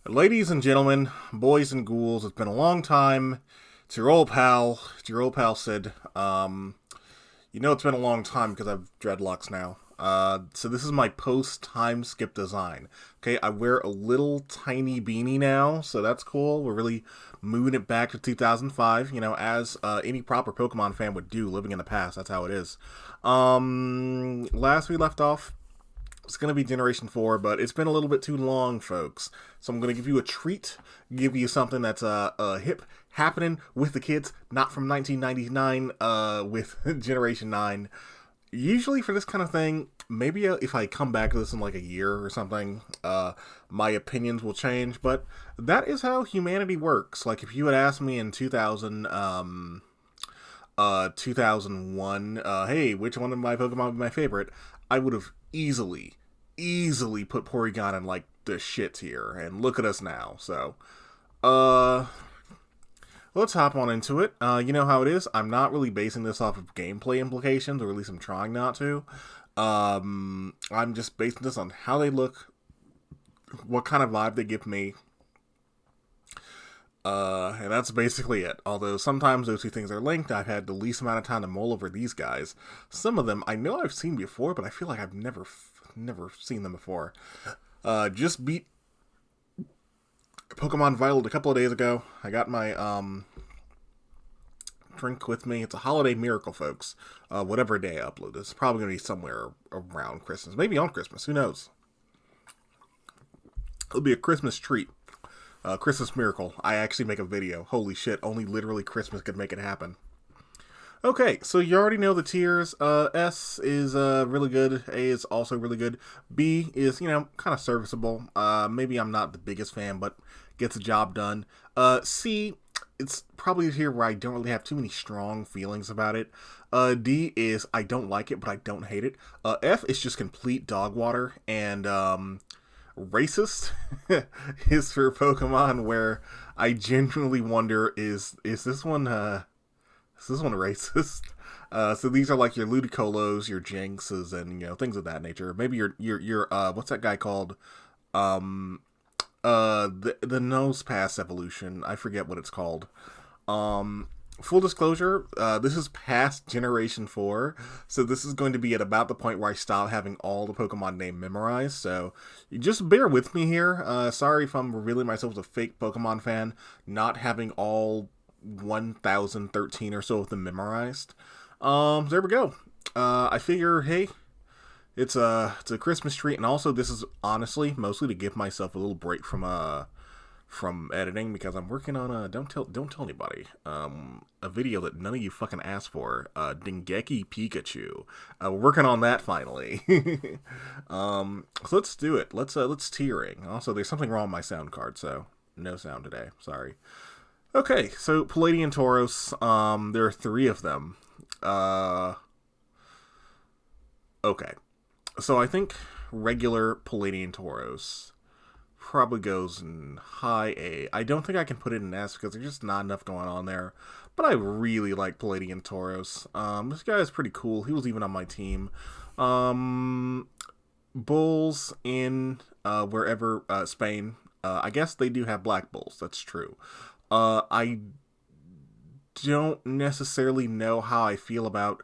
Ladies and gentlemen, boys and ghouls, it's been a long time. It's your old pal. It's your old pal Sid. It's been a long time because I've dreadlocks now. So this is my post-time skip design. Okay, I wear a little tiny beanie now, so that's cool. We're really moving it back to 2005, as any proper Pokemon fan would do, living in the past. That's how it is. Last we left off, it's going to be Generation 4, but it's been a little bit too long, folks. So I'm going to give you a treat, give you something that's hip, happening with the kids, not from 1999 with Generation 9. Usually for this kind of thing, maybe if I come back to this in like a year or something, my opinions will change, but that is how humanity works. Like if you had asked me in 2001, hey, which one of my Pokemon would be my favorite, I would have easily put Porygon in like the shit tier, and look at us now. So, let's hop on into it. You know how it is. I'm not really basing this off of gameplay implications, or at least I'm trying not to. I'm just basing this on how they look, what kind of vibe they give me. And that's basically it. Although sometimes those two things are linked, I've had the least amount of time to mull over these guys. Some of them I know I've seen before, but I feel like I've never seen them before. Just beat Pokemon Vital a couple of days ago. I got my drink with me. It's a holiday miracle, folks. Whatever day I upload this, it's probably gonna be somewhere around Christmas, maybe on Christmas. Who knows? It'll be a Christmas treat. Christmas miracle. I actually make a video. Holy shit, only literally Christmas could make it happen. Okay, so you already know the tiers. S is really good. A is also really good. B is, kind of serviceable. Maybe I'm not the biggest fan, but gets the job done. C, it's probably a tier where I don't really have too many strong feelings about it. D is I don't like it, but I don't hate it. F is just complete dog water. And racist is for Pokemon where I genuinely wonder, is this one racist? So these are like your Ludicolo, your Jinxes, and things of that nature. Maybe your what's that guy called? The Nose Pass evolution. I forget what it's called. Full disclosure, this is past Generation 4, so this is going to be at about the point where I stop having all the Pokemon name memorized, so you just bear with me here. Sorry if I'm revealing myself as a fake Pokemon fan, not having all 1,013 or so of them memorized. So there we go. I figure, hey, it's a Christmas treat, and also this is honestly mostly to give myself a little break from editing, because I'm working on a don't tell anybody a video that none of you fucking asked for, Dengeki Pikachu. We're working on that finally. So let's do it. Let's tiering. Also, there's something wrong with my sound card, so no sound today. Sorry. Okay, so Palladian Tauros. There are 3 of them. Okay, so I think regular Palladian Tauros probably goes in high A. I don't think I can put it in S because there's just not enough going on there. But I really like Palladian Tauros. This guy is pretty cool. He was even on my team. Bulls in wherever Spain. I guess they do have black bulls. That's true. I don't necessarily know how I feel about.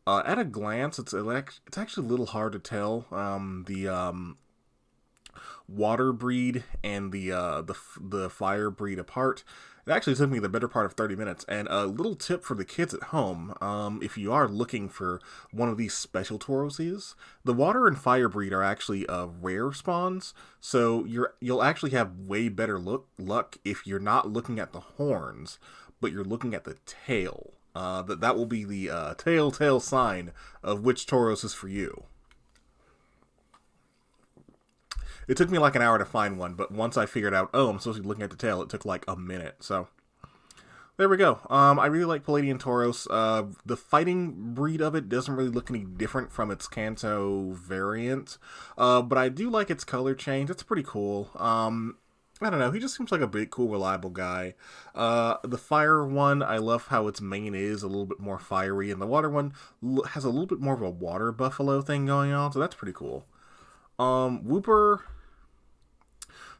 At a glance, it's actually a little hard to tell. The water breed and the fire breed apart. It actually took me the better part of 30 minutes. And a little tip for the kids at home, if you are looking for one of these special Tauroses, the water and fire breed are actually rare spawns, so you'll actually have way better luck if you're not looking at the horns, but you're looking at the tail. That will be the telltale sign of which Tauros is for you. It took me like an hour to find one, but once I figured out, I'm supposed to be looking at the tail, it took like a minute. So, there we go. I really like Palladian Tauros. The fighting breed of it doesn't really look any different from its Kanto variant. But I do like its color change. It's pretty cool. I don't know, he just seems like a big, cool, reliable guy. The fire one, I love how its mane is a little bit more fiery, and the water one has a little bit more of a water buffalo thing going on, so that's pretty cool. Wooper,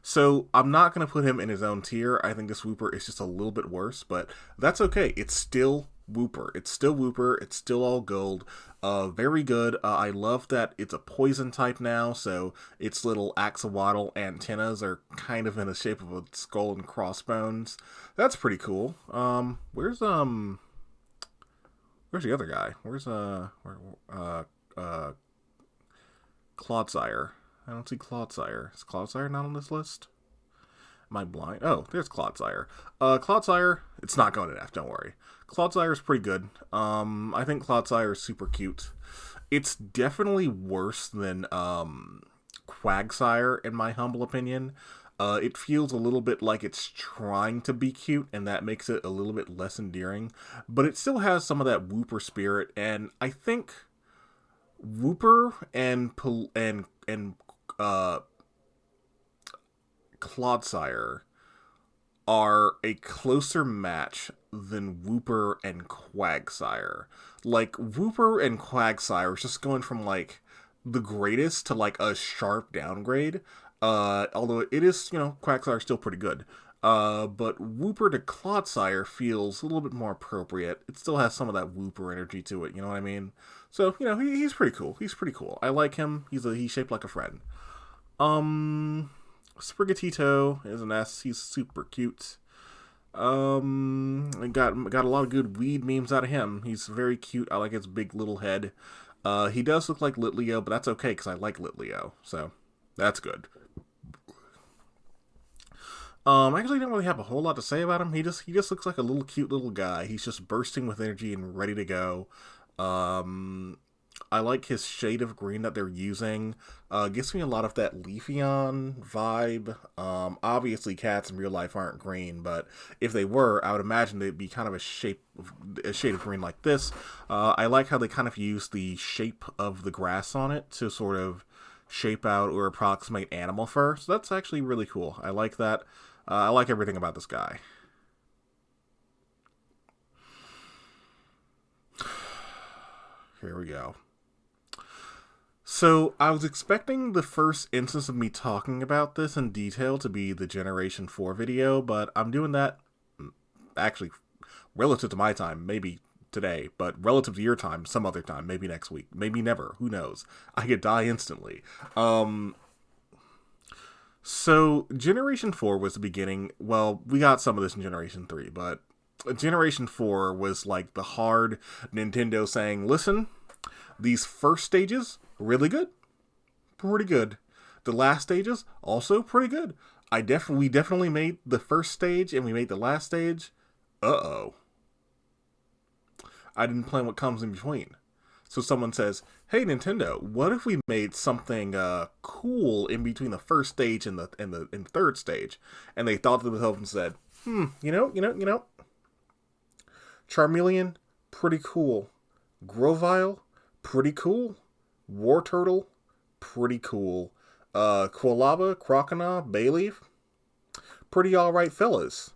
So I'm not going to put him in his own tier. I think this Wooper is just a little bit worse, but that's okay. It's still Wooper. It's still Wooper. It's still all gold. Very good. I love that it's a poison type now, so its little axolotl antennas are kind of in the shape of a skull and crossbones. That's pretty cool. Where's the other guy? Uh, Clodsire. I don't see Clodsire. Is Clodsire not on this list? Am I blind? Oh, there's Clodsire. Clodsire, it's not going to F, don't worry. Clodsire is pretty good. I think Clodsire is super cute. It's definitely worse than Quagsire, in my humble opinion. It feels a little bit like it's trying to be cute, and that makes it a little bit less endearing. But it still has some of that Wooper spirit, and I think Wooper and Clodsire are a closer match than Wooper and Quagsire. Like, Wooper and Quagsire is just going from, like, the greatest to, like, a sharp downgrade. Although it is, Quagsire is still pretty good. But Wooper to Clodsire feels a little bit more appropriate. It still has some of that Wooper energy to it, you know what I mean? So, he's pretty cool. He's pretty cool. I like him. He's shaped like a friend. Sprigatito is an S. He's super cute. I got a lot of good weed memes out of him. He's very cute. I like his big little head. He does look like Litleo, but that's okay because I like Litleo, so that's good. I actually didn't really have a whole lot to say about him. He just looks like a little cute little guy. He's just bursting with energy and ready to go. I like his shade of green that they're using. Gives me a lot of that Leafeon vibe. Obviously, cats in real life aren't green, but if they were, I would imagine they'd be kind of a shade of green like this. I like how they kind of use the shape of the grass on it to sort of shape out or approximate animal fur. So that's actually really cool. I like that. I like everything about this guy. Here we go. So, I was expecting the first instance of me talking about this in detail to be the Generation 4 video, but I'm doing that, actually, relative to my time, maybe today, but relative to your time, some other time, maybe next week, maybe never, who knows. I could die instantly. So, Generation 4 was the beginning. Well, we got some of this in Generation 3, but Generation 4 was like the hard Nintendo saying, listen, these first stages, really good. Pretty good. The last stages, also pretty good. We definitely made the first stage and we made the last stage. Uh-oh. I didn't plan what comes in between. So someone says, hey Nintendo, what if we made something cool in between the first stage and the third stage? And they thought to themselves and said, Charmeleon, pretty cool. Grovyle, pretty cool. Wartortle, pretty cool. Quilava, Croconaw, Bayleaf, pretty alright fellas.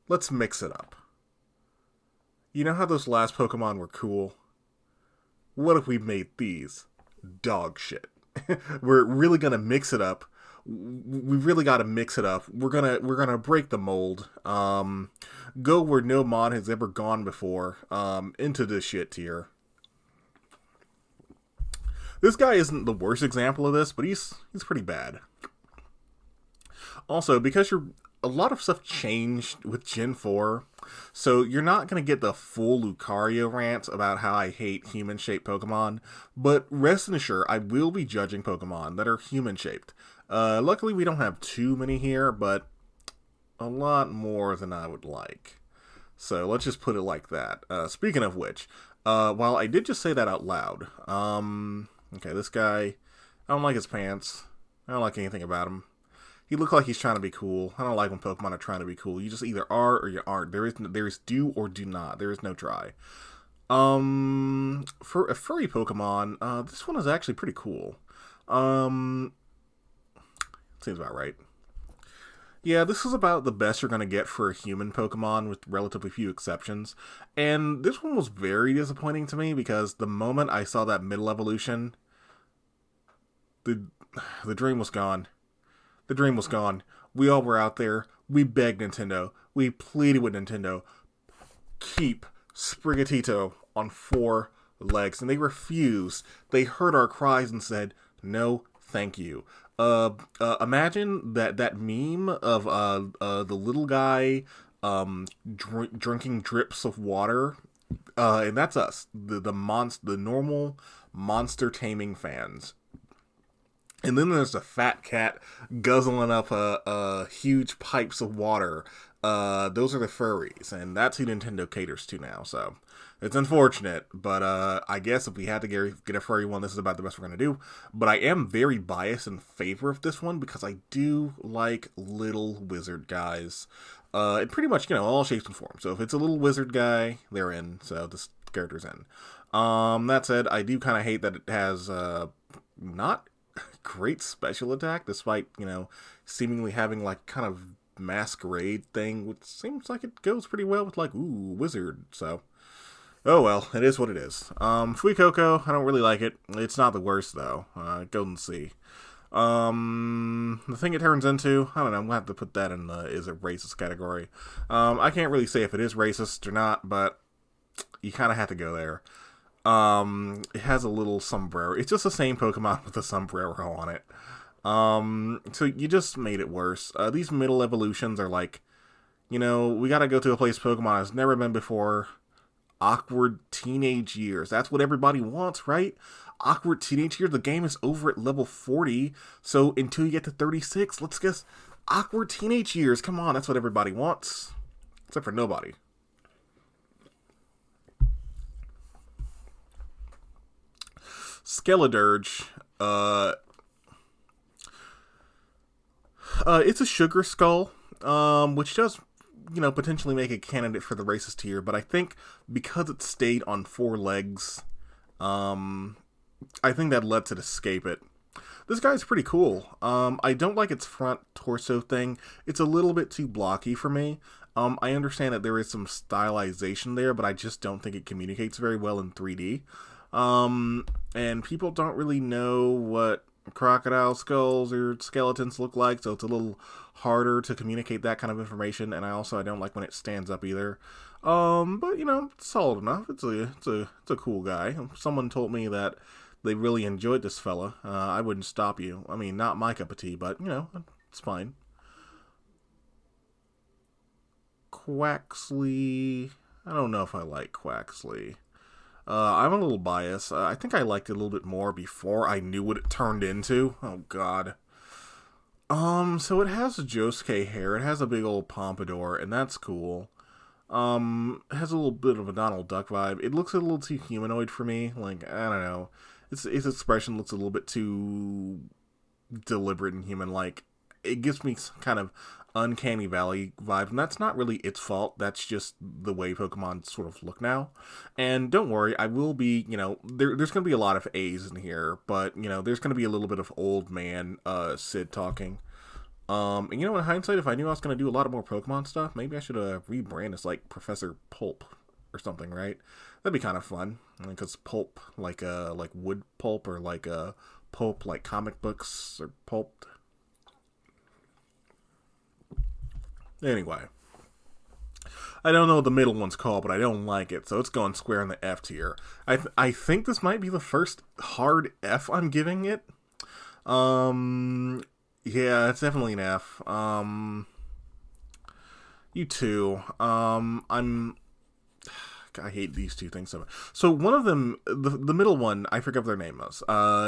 Let's mix it up. You know how those last Pokemon were cool? What if we made these dog shit? We're really gonna mix it up. We really gotta mix it up. We're gonna break the mold. Go where no mod has ever gone before. Into this shit tier. This guy isn't the worst example of this, but he's pretty bad. Also, because a lot of stuff changed with Gen 4, so you're not going to get the full Lucario rant about how I hate human-shaped Pokemon, but rest assured, I will be judging Pokemon that are human-shaped. Luckily, we don't have too many here, but a lot more than I would like. So let's just put it like that. Speaking of which, while I did just say that out loud, okay, this guy, I don't like his pants. I don't like anything about him. He looks like he's trying to be cool. I don't like when Pokemon are trying to be cool. You just either are or you aren't. There is do or do not. There is no try. For a furry Pokemon, this one is actually pretty cool. Seems about right. Yeah, this is about the best you're going to get for a human Pokemon with relatively few exceptions. And this one was very disappointing to me because the moment I saw that middle evolution, the dream was gone. The dream was gone. We all were out there. We begged Nintendo. We pleaded with Nintendo. Keep Sprigatito on 4 legs. And they refused. They heard our cries and said, no, thank you. Imagine that meme of the little guy drinking drips of water, and that's us, the normal monster taming fans. And then there's a fat cat guzzling up huge pipes of water. Those are the furries, and that's who Nintendo caters to now. So it's unfortunate, but I guess if we had to get a furry one, this is about the best we're going to do. But I am very biased in favor of this one because I do like little wizard guys. In pretty much, all shapes and forms. So if it's a little wizard guy, they're in. So this character's in. That said, I do kind of hate that it has not great special attack, despite, seemingly having like kind of masquerade thing, which seems like it goes pretty well with like, ooh, wizard. So, oh well, it is what it is. Fuecoco, I don't really like it. It's not the worst though. Go and see. The thing it turns into, I don't know, I'm gonna have to put that in the is it racist category. I can't really say if it is racist or not, but you kind of have to go there. It has a little sombrero. It's just the same Pokemon with a sombrero on it. So you just made it worse. These middle evolutions are like, we gotta go to a place Pokemon has never been before. Awkward teenage years. That's what everybody wants, right? Awkward teenage years. The game is over at level 40, so until you get to 36, let's guess awkward teenage years. Come on, that's what everybody wants. Except for nobody. Skeledirge, it's a sugar skull, which does, potentially make a candidate for the racist tier, but I think because it stayed on 4 legs, I think that lets it escape it. This guy's pretty cool. I don't like its front torso thing. It's a little bit too blocky for me. I understand that there is some stylization there, but I just don't think it communicates very well in 3D. And people don't really know what crocodile skulls or skeletons look like, so it's a little harder to communicate that kind of information. And I don't like when it stands up either. But it's solid enough. It's a cool guy. If someone told me that they really enjoyed this fella, I wouldn't stop you. I mean, not my cup of tea, but it's fine. Quaxley, I don't know if I like Quaxley. I'm a little biased. I think I liked it a little bit more before I knew what it turned into. Oh, God. So it has a Josuke hair. It has a big old pompadour, and that's cool. It has a little bit of a Donald Duck vibe. It looks a little too humanoid for me. Like, I don't know. Its expression looks a little bit too deliberate and human-like. It gives me some kind of uncanny valley vibe, and that's not really its fault. That's just the way Pokemon sort of look now. And don't worry, I will be, there's going to be a lot of A's in here, but, there's going to be a little bit of old man Sid talking. And in hindsight, if I knew I was going to do a lot of more Pokemon stuff, maybe I should rebrand as, like, Professor Pulp or something, right? That'd be kind of fun, because pulp, like wood pulp, or like pulp, like comic books, or pulped. Anyway, I don't know what the middle one's called, but I don't like it, so it's going square in the F tier. I think this might be the first hard F I'm giving it. Yeah, it's definitely an F. You too. I hate these two things so much. So one of them, the middle one, I forget what their name was.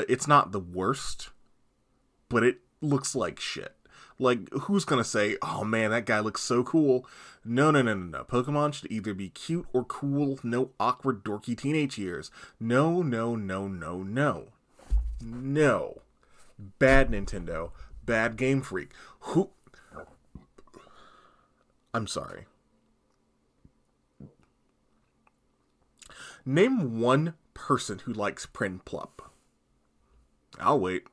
It's not the worst, but it looks like shit. Like, who's gonna say, oh man, that guy looks so cool? No. Pokemon should either be cute or cool, no awkward, dorky teenage years. No. Bad Nintendo. Bad Game Freak. I'm sorry. Name one person who likes Prinplup. I'll wait.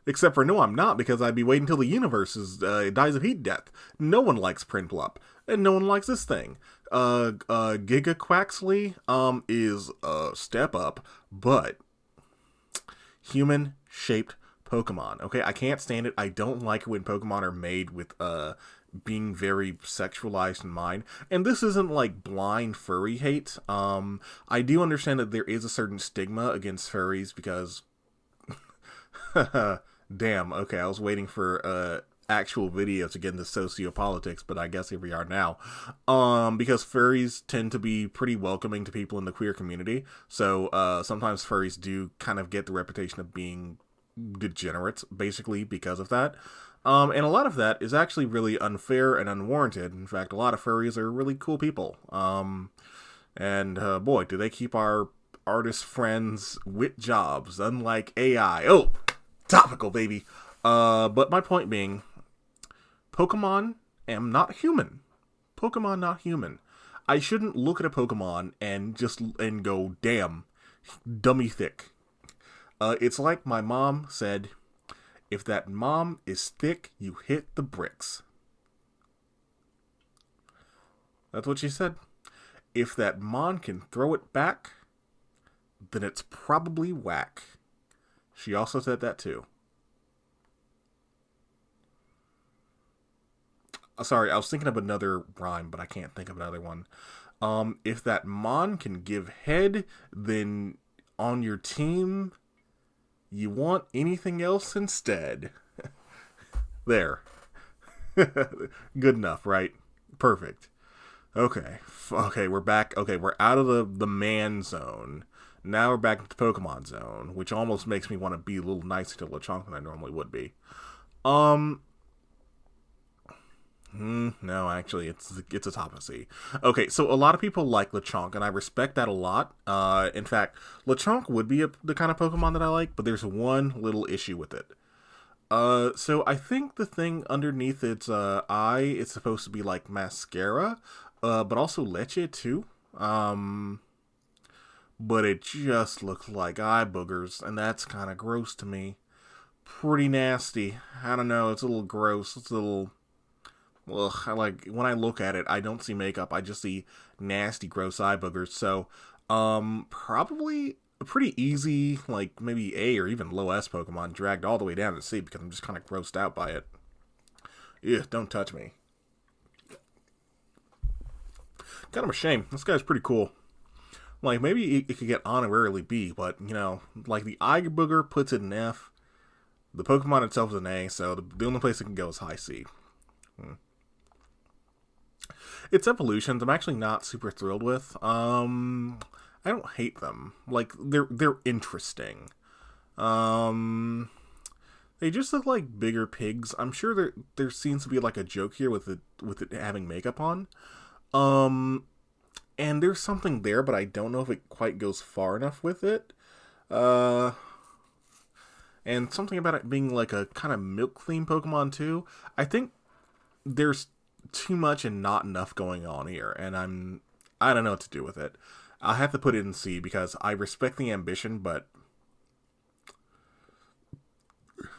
Except for no, I'm not, because I'd be waiting until the universe dies of heat death. No one likes Prinplup, and no one likes this thing. Giga Quaxley is a step up, but human-shaped Pokemon. Okay, I can't stand it. I don't like it when Pokemon are made with being very sexualized in mind. And this isn't like blind furry hate. I do understand that there is a certain stigma against furries because damn, okay, I was waiting for actual video to get into sociopolitics, but I guess here we are now. Because furries tend to be pretty welcoming to people in the queer community, so sometimes furries do kind of get the reputation of being degenerates, basically, because of that. And a lot of that is actually really unfair and unwarranted. In fact, a lot of furries are really cool people. And boy, do they keep our artist friends with jobs, unlike AI. Oh, topical, baby. But my point being, Pokemon am not human. Pokemon not human. I shouldn't look at a Pokemon and go, damn, dummy thick. It's like my mom said, if that mom is thick, you hit the bricks. That's what she said. If that mom can throw it back, then it's probably whack. She also said that too. Sorry, I was thinking of another rhyme, but I can't think of another one. If that mon can give head, then on your team, you want anything else instead. There. Good enough, right? Perfect. Okay. Okay, we're back. Okay, we're out of the man zone. Now we're back into the Pokemon zone, which almost makes me want to be a little nicer to Lechonk than I normally would be. No, actually, it's a top of C. Okay, so a lot of people like Lechonk, and I respect that a lot. In fact, Lechonk would be the kind of Pokemon that I like, but there's one little issue with it. So I think the thing underneath its eye is supposed to be like mascara, but also leche too. But it just looks like eye boogers, and that's kind of gross to me. Pretty nasty. I don't know, it's a little gross. It's a little... Ugh, when I look at it, I don't see makeup. I just see nasty, gross eye boogers. So, probably a pretty easy, like, maybe A or even low S Pokemon dragged all the way down to C because I'm just kind of grossed out by it. Ew, don't touch me. Kind of a shame. This guy's pretty cool. Like, maybe it could get honorarily B, but, you know, like, the eye booger puts it in F. The Pokemon itself is an A, so the only place it can go is high C. Its evolutions, I'm actually not super thrilled with. I don't hate them. Like, they're interesting. They just look like bigger pigs. I'm sure there seems to be like a joke here with it having makeup on. And there's something there, but I don't know if it quite goes far enough with it. And something about it being like a kind of milk-themed Pokemon too. I think there's too much and not enough going on here, and I don't know what to do with it. I have to put it in C because I respect the ambition, but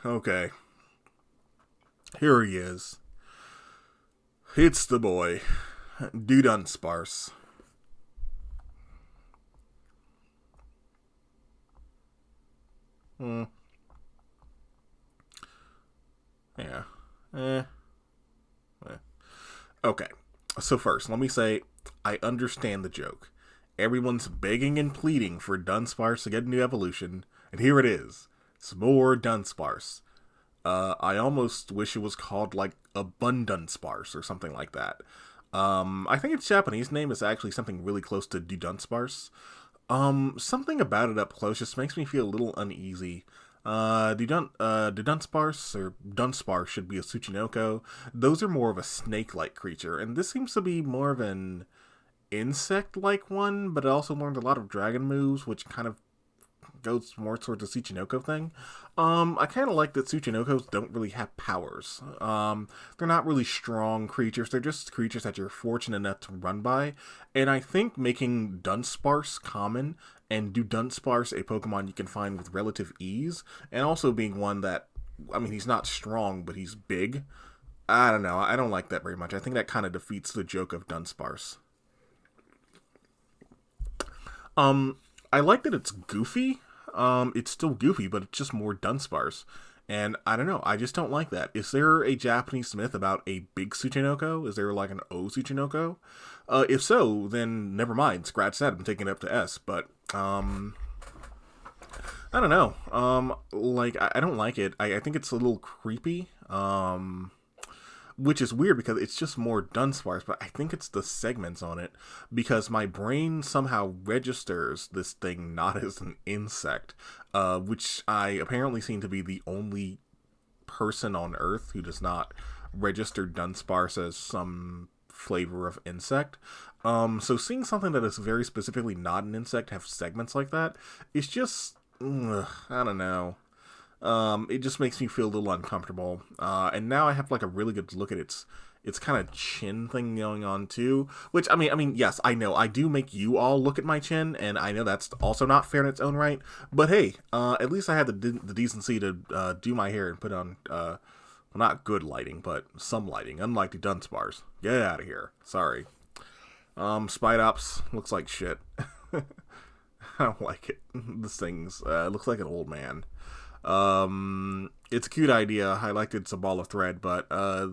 okay. Here he is. It's the boy, Dunsparce. Yeah. Okay, so first, let me say, I understand the joke. Everyone's begging and pleading for Dunsparce to get a new evolution, and here it is. It's more Dunsparce. I almost wish it was called, like, Abundunsparce or something like that. I think its Japanese name is actually something really close to Dunsparce. Something about it up close just makes me feel a little uneasy. Dunsparce or Dunsparce should be a Tsuchinoko. Those are more of a snake-like creature, and this seems to be more of an insect-like one, but it also learned a lot of dragon moves, which kind of goes more towards the Tsuchinoko thing. I kind of like that Tsuchinokos don't really have powers. They're not really strong creatures. They're just creatures that you're fortunate enough to run by. And I think making Dunsparce common and Dunsparce a Pokemon you can find with relative ease, and also being one that, I mean, he's not strong, but he's big. I don't know. I don't like that very much. I think that kind of defeats the joke of Dunsparce. I like that it's goofy. It's still goofy, but it's just more Dunsparce. And I don't know, I just don't like that. Is there a Japanese myth about a big Tsuchinoko? Is there like an O Tsuchinoko? If so, then never mind. Scratch that. I'm taking it up to S. But I don't know. I don't like it. I think it's a little creepy. Which is weird because it's just more Dunsparce, but I think it's the segments on it, because my brain somehow registers this thing not as an insect, which I apparently seem to be the only person on Earth who does not register Dunsparce as some flavor of insect. So seeing something that is very specifically not an insect have segments like that, it's just, I don't know. It just makes me feel a little uncomfortable. And now I have like a really good look at its kind of chin thing going on too. Which I mean, yes, I know I do make you all look at my chin, and I know that's also not fair in its own right. But hey, at least I had the decency to do my hair and put on well, not good lighting, but some lighting. Unlike the Dunsparce. Get out of here. Sorry. Spidops looks like shit. I don't like it. This thing's looks like an old man. It's a cute idea. I liked it's a ball of thread, but this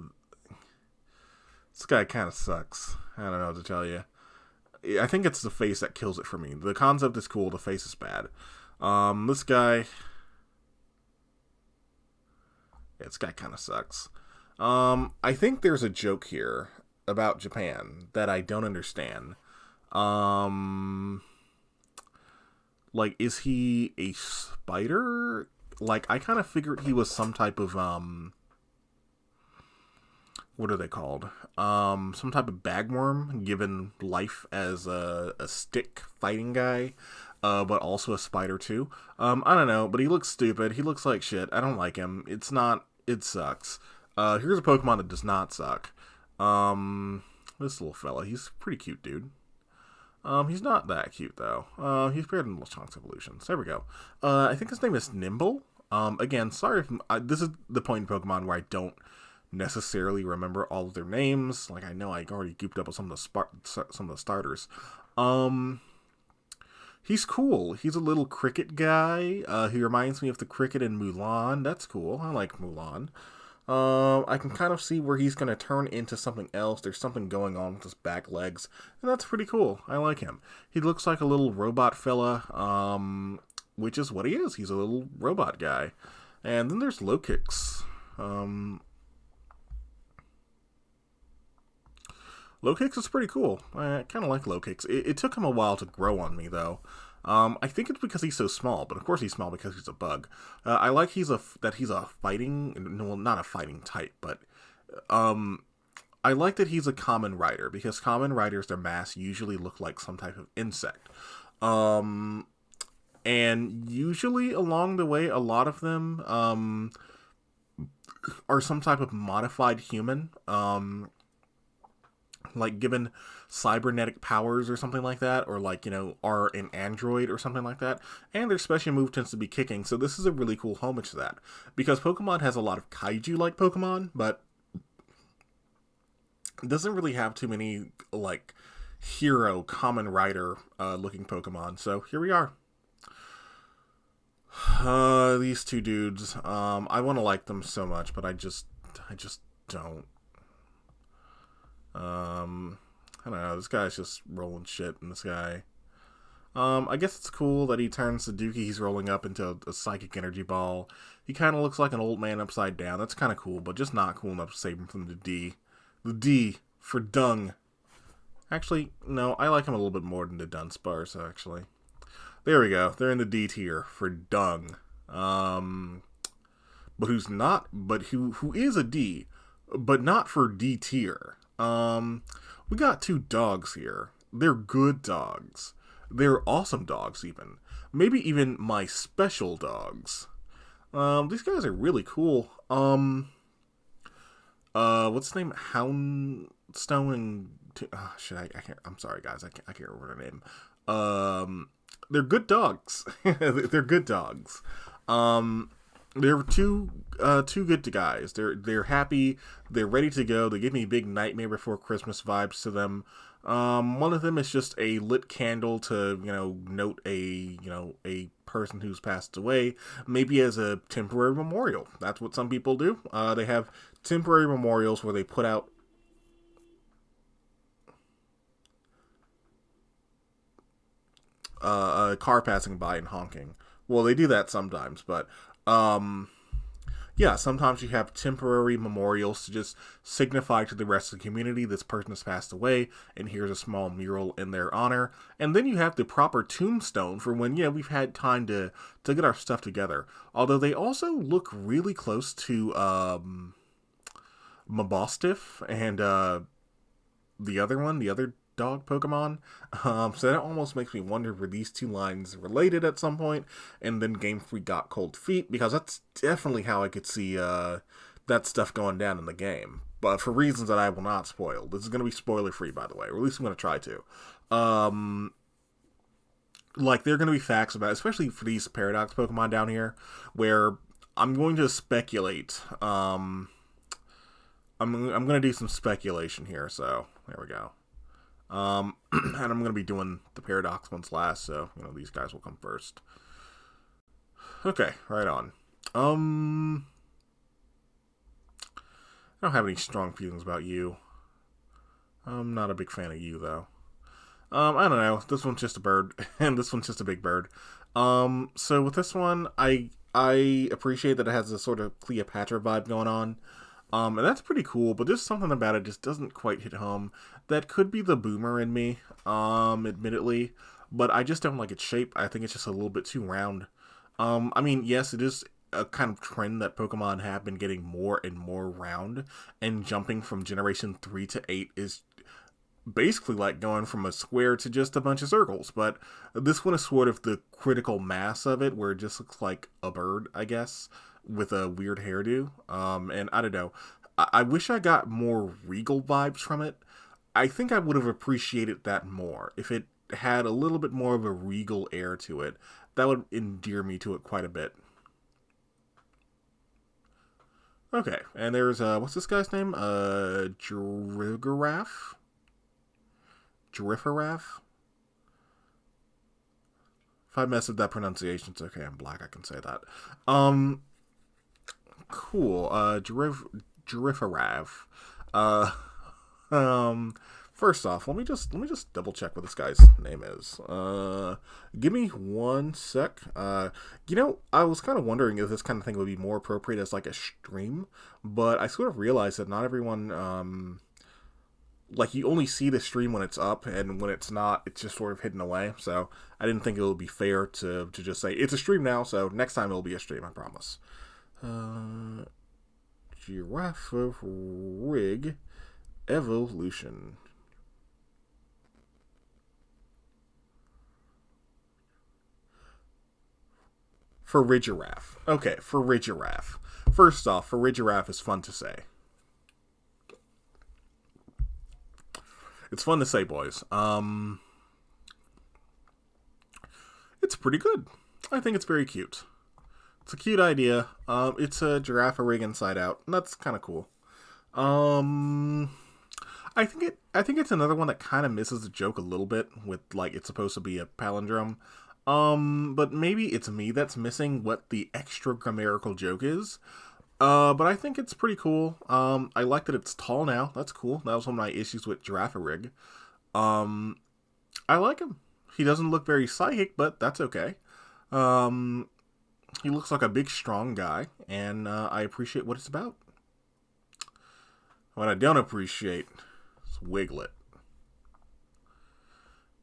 guy kind of sucks. I don't know what to tell you. I think it's the face that kills it for me. The concept is cool, the face is bad. This guy kind of sucks. I think there's a joke here about Japan that I don't understand. Like, is he a spider? Like, I kind of figured he was some type of, what are they called? Some type of bagworm, given life as a stick fighting guy, but also a spider too. I don't know, but he looks stupid. He looks like shit. I don't like him. It sucks. Here's a Pokemon that does not suck. This little fella, he's a pretty cute dude. He's not that cute, though. He's better than Lechonk's evolutions. There we go. I think his name is Nimble. Again, sorry if this is the point in Pokemon where I don't necessarily remember all of their names. Like, I know I already gooped up with some of the starters. He's cool. He's a little cricket guy. He reminds me of the cricket in Mulan. That's cool. I like Mulan. I can kind of see where he's going to turn into something else. There's something going on with his back legs, and that's pretty cool. I like him. He looks like a little robot fella, which is what he is. He's a little robot guy. And then there's Lokix. Lokix is pretty cool. I kind of like Lokix. It took him a while to grow on me, though. I think it's because he's so small, but of course he's small because he's a bug. I like that he's a fighting, well, not a fighting type, but I like that he's a common rider, because common riders, their mass usually look like some type of insect. And usually along the way, a lot of them are some type of modified human, like given cybernetic powers or something like that, or like, are an android or something like that, and their special move tends to be kicking. So this is a really cool homage to that, because Pokemon has a lot of kaiju-like Pokemon, but it doesn't really have too many like hero, common rider looking Pokemon. So here we are. These two dudes, I want to like them so much, but I just don't. I don't know, this guy's just rolling shit in this guy. I guess it's cool that he turns the Dookie he's rolling up into a psychic energy ball. He kind of looks like an old man upside down. That's kind of cool, but just not cool enough to save him from the D. The D for dung. Actually, no, I like him a little bit more than the Dunsparce, actually. There we go. They're in the D tier for dung. But who is a D, but not for D tier. We got two dogs here. They're good dogs. They're awesome dogs, even. Maybe even my special dogs. These guys are really cool. What's the name? Houndstone and... I can't... I'm sorry, guys. I can't remember their name. They're good dogs. They're good dogs. They're two good guys. They're happy. They're ready to go. They give me big Nightmare Before Christmas vibes to them. One of them is just a lit candle to, note a person who's passed away, maybe as a temporary memorial. That's what some people do. They have temporary memorials where they put out a car passing by and honking. Well, they do that sometimes, but yeah, sometimes you have temporary memorials to just signify to the rest of the community this person has passed away, and here's a small mural in their honor. And then you have the proper tombstone for when, we've had time to get our stuff together. Although they also look really close to Mabostiff and the other dog Pokemon. So that almost makes me wonder, were these two lines related at some point, and then Game Freak got cold feet, because that's definitely how I could see that stuff going down in the game. But for reasons that I will not spoil. This is going to be spoiler free, by the way, or at least I'm going to try to. Like, there are going to be facts about it, especially for these Paradox Pokemon down here, where I'm going to speculate. I'm going to do some speculation here, so there we go. And I'm going to be doing the Paradox ones last, so, these guys will come first. Okay, right on. I don't have any strong feelings about you. I'm not a big fan of you, though. I don't know. This one's just a bird, and this one's just a big bird. So with this one, I appreciate that it has this sort of Cleopatra vibe going on. And that's pretty cool, but there's something about it just doesn't quite hit home. That could be the boomer in me, admittedly, but I just don't like its shape. I think it's just a little bit too round. I mean, yes, it is a kind of trend that Pokemon have been getting more and more round, and jumping from Generation 3 to 8 is basically like going from a square to just a bunch of circles, but this one is sort of the critical mass of it, where it just looks like a bird, I guess, with a weird hairdo. And I don't know. I wish I got more regal vibes from it. I think I would have appreciated that more if it had a little bit more of a regal air to it. That would endear me to it quite a bit. Okay, and there's, what's this guy's name? Giraffe? Giraffaraff? If I mess with that pronunciation, it's okay. I'm black. I can say that. Cool. Giraffaraff. Uh, First off, let me just double check what this guy's name is. Give me one sec. I was kind of wondering if this kind of thing would be more appropriate as like a stream, but I sort of realized that not everyone, like, you only see the stream when it's up, and when it's not, it's just sort of hidden away. So I didn't think it would be fair to just say it's a stream now. So next time it'll be a stream, I promise. Giraffe Rig Evolution. Farigiraffe. Okay, Farigiraffe. First off, Farigiraffe is fun to say. It's fun to say, boys. It's pretty good. I think it's very cute. It's a cute idea. It's a giraffe rig inside out, and that's kind of cool. I think it's another one that kind of misses the joke a little bit with, like, it's supposed to be a palindrome. But maybe it's me that's missing what the extra grammatical joke is. But I think it's pretty cool. I like that it's tall now. That's cool. That was one of my issues with Girafarig. I like him. He doesn't look very psychic, but that's okay. He looks like a big, strong guy, and I appreciate what it's about. What I don't appreciate is Wiglet.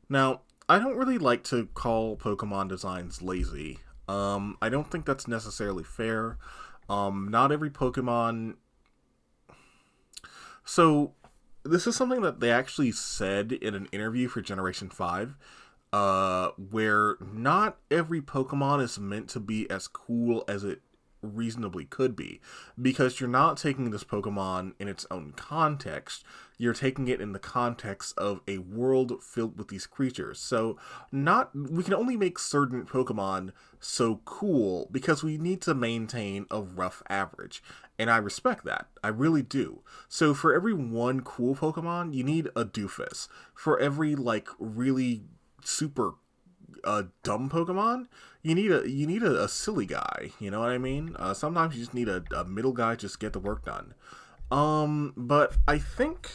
Now, I don't really like to call Pokemon designs lazy. I don't think that's necessarily fair. Not every Pokemon... So, this is something that they actually said in an interview for Generation 5, where not every Pokemon is meant to be as cool as it reasonably could be, because you're not taking this Pokemon in its own context. You're taking it in the context of a world filled with these creatures. So we can only make certain Pokemon so cool because we need to maintain a rough average. And I respect that. I really do. So for every one cool Pokemon, you need a doofus. For every like really super dumb Pokemon, you need a silly guy. You know what I mean? Sometimes you just need a middle guy just to get the work done. But I think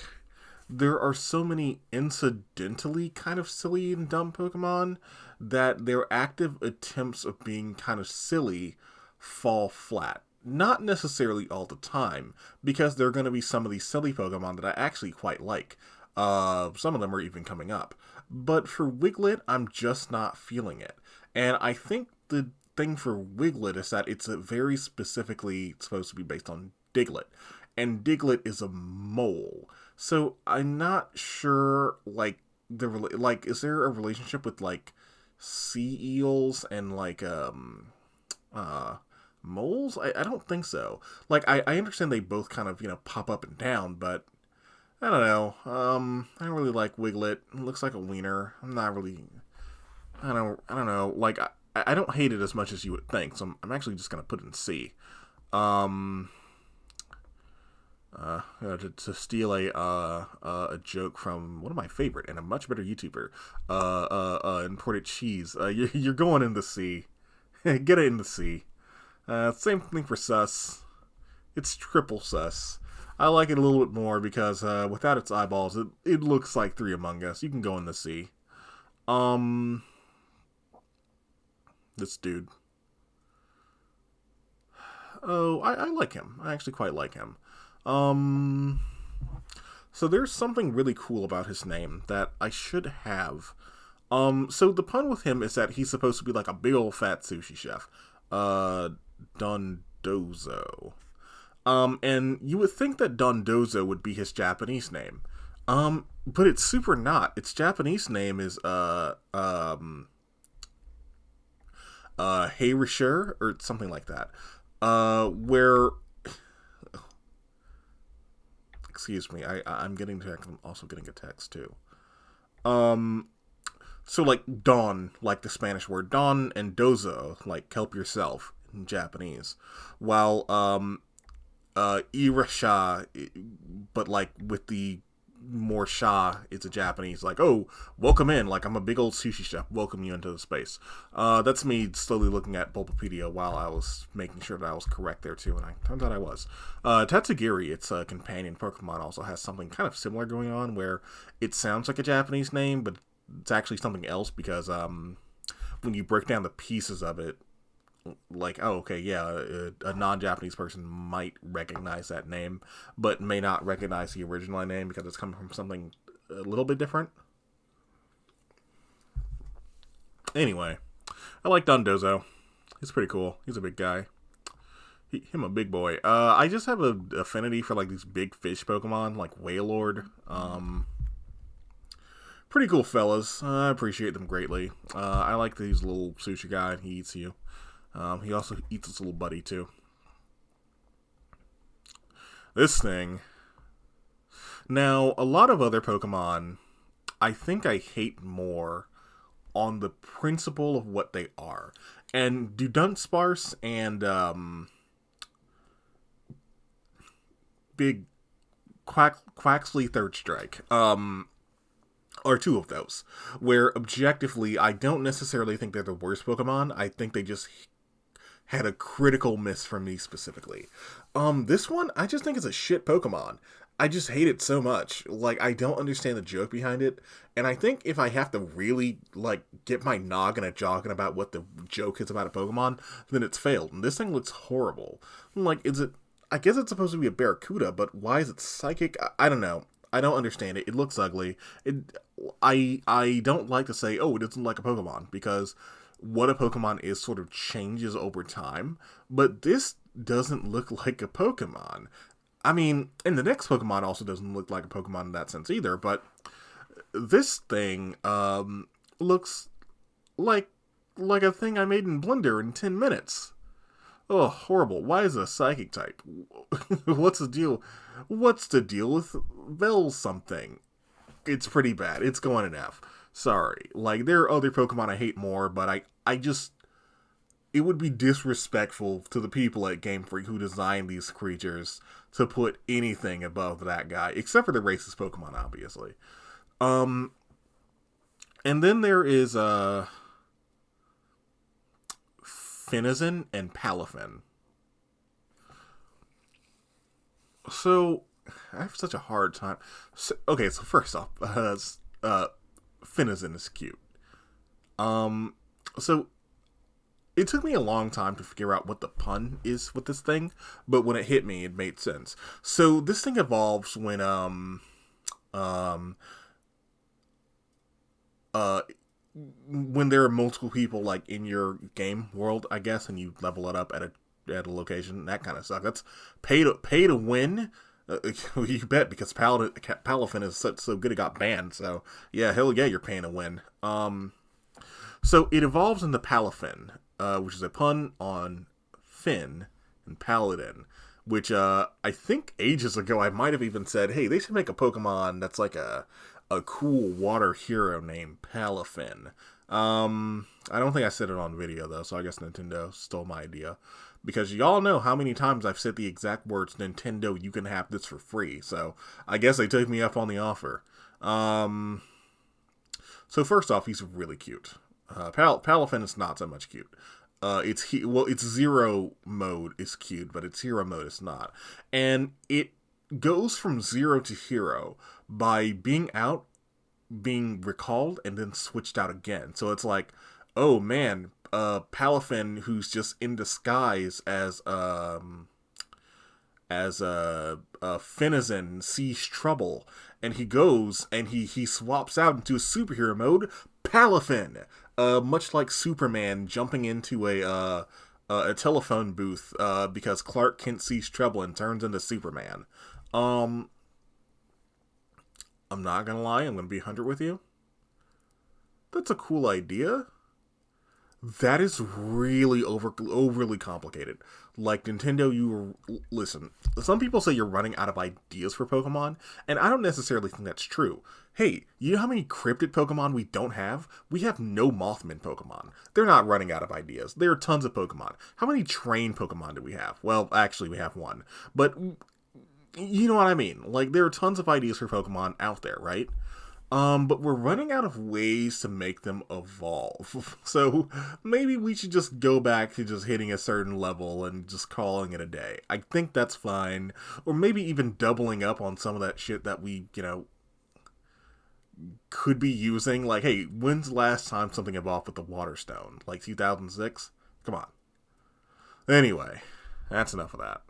there are so many incidentally kind of silly and dumb Pokemon that their active attempts of being kind of silly fall flat. Not necessarily all the time, because there are going to be some of these silly Pokemon that I actually quite like. Some of them are even coming up. But for Wiglet, I'm just not feeling it. And I think the thing for Wiglet is that it's very specifically supposed to be based on Diglett. And Diglett is a mole. So I'm not sure, like, is there a relationship with, like, sea eels and, like, moles? I don't think so. Like, I understand they both kind of, pop up and down, but I don't know. I don't really like Wiglet. It looks like a wiener. I'm not really, I don't know. Like, I don't hate it as much as you would think, so I'm actually just gonna put it in C. To steal a joke from one of my favorite and a much better YouTuber, Imported Cheese. You're going in the C. Get it in the C. Same thing for sus. It's triple sus. I like it a little bit more because without its eyeballs, it looks like Three Among Us. You can go in the C. This dude. Oh, I like him. I actually quite like him. So there's something really cool about his name that I should have. So the pun with him is that he's supposed to be like a big old fat sushi chef. Dondozo. And you would think that Dondozo would be his Japanese name. But it's super not. Its Japanese name is, Heirisher, or something like that. Excuse me, I'm getting text. I'm also getting a text too. So like don, like the Spanish word don, and dozo, like help yourself in Japanese, while irasha, but like with the more sha, it's a Japanese, like, oh, welcome in, like I'm a big old sushi chef, welcome you into the space. That's me slowly looking at Bulbapedia while I was making sure that I was correct there too, and I turns out I was. Tatsugiri, its a companion Pokemon, also has something kind of similar going on, where it sounds like a Japanese name, but it's actually something else, because when you break down the pieces of it, like, oh, okay, yeah, a non-Japanese person might recognize that name, but may not recognize the original name because it's coming from something a little bit different. Anyway, I like Dondozo. He's pretty cool. He's a big guy. Him a big boy. I just have an affinity for, like, these big fish Pokemon, like Wailord. Pretty cool fellas. I appreciate them greatly. I like these little sushi guy. He eats you. He also eats his little buddy, too. This thing. Now, a lot of other Pokemon, I think I hate more on the principle of what they are. And Dudunsparce and Big Quaxley Third Strike are two of those, where objectively, I don't necessarily think they're the worst Pokemon. I think they just had a critical miss from me specifically. This one, I just think it's a shit Pokemon. I just hate it so much. Like, I don't understand the joke behind it. And I think if I have to really, like, get my noggin at jogging about what the joke is about a Pokemon, then it's failed. And this thing looks horrible. Like, I guess it's supposed to be a Barracuda, but why is it psychic? I don't know. I don't understand it. It looks ugly. I don't like to say, oh, it doesn't like a Pokemon, because what a Pokemon is sort of changes over time, but this doesn't look like a Pokemon. I mean, and the next Pokemon also doesn't look like a Pokemon in that sense either, but this thing looks like a thing I made in Blender in 10 minutes. Oh, horrible. Why is it a psychic type? What's the deal? What's the deal with Vel something? It's pretty bad. It's going in F. Sorry. Like, there are other Pokemon I hate more, but I just... It would be disrespectful to the people at Game Freak who designed these creatures to put anything above that guy, except for the racist Pokemon, obviously. And then there is, Finizen and Palafin. So, I have such a hard time. So first off, Finizen is cute. So, it took me a long time to figure out what the pun is with this thing, but when it hit me, it made sense. So, this thing evolves when, when there are multiple people like in your game world, I guess, and you level it up at a location, that kind of stuff. That's pay to win. You bet, because Palafin is so good it got banned. So yeah, hell yeah, you're paying to win. So it evolves into Palafin, which is a pun on Finn and Paladin. Which I think ages ago I might have even said, hey, they should make a Pokemon that's like a cool water hero named Palafin. I don't think I said it on video though, so I guess Nintendo stole my idea. Because y'all know how many times I've said the exact words, Nintendo, you can have this for free. So I guess they took me up on the offer. So first off, he's really cute. Palafin is not so much cute. Its Zero mode is cute, but its Hero mode is not. And it goes from zero to hero by being recalled, and then switched out again. So it's like, oh man, Palafin, who's just in disguise as Finizen, sees trouble, and he goes and he swaps out into a superhero mode, Palafin. Much like Superman jumping into a telephone booth because Clark Kent sees trouble and turns into Superman. I'm not gonna lie, I'm gonna be 100 with you. That's a cool idea. That is really overly complicated. Like, Nintendo, listen, some people say you're running out of ideas for Pokemon, and I don't necessarily think that's true. Hey, you know how many cryptid Pokemon we don't have? We have no Mothman Pokemon. They're not running out of ideas. There are tons of Pokemon. How many trained Pokemon do we have? Well, actually, we have one. But, you know what I mean. Like, there are tons of ideas for Pokemon out there, right? But we're running out of ways to make them evolve. So maybe we should just go back to just hitting a certain level and just calling it a day. I think that's fine. Or maybe even doubling up on some of that shit that we, could be using. Like, hey, when's the last time something evolved with the Water Stone? Like 2006? Come on. Anyway, that's enough of that.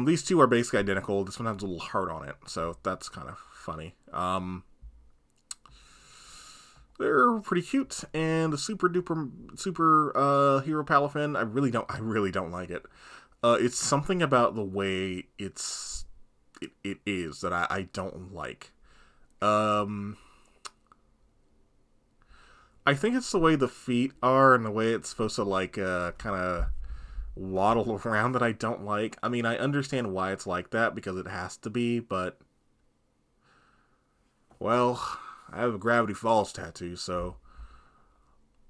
These two are basically identical. This one has a little heart on it, so that's kind of funny. They're pretty cute, and the super hero Palafin, I really don't like it. It's something about the way it is that I don't like. I think it's the way the feet are and the way it's supposed to kind of waddle around that I don't like. I mean, I understand why it's like that because it has to be, but well, I have a Gravity Falls tattoo, so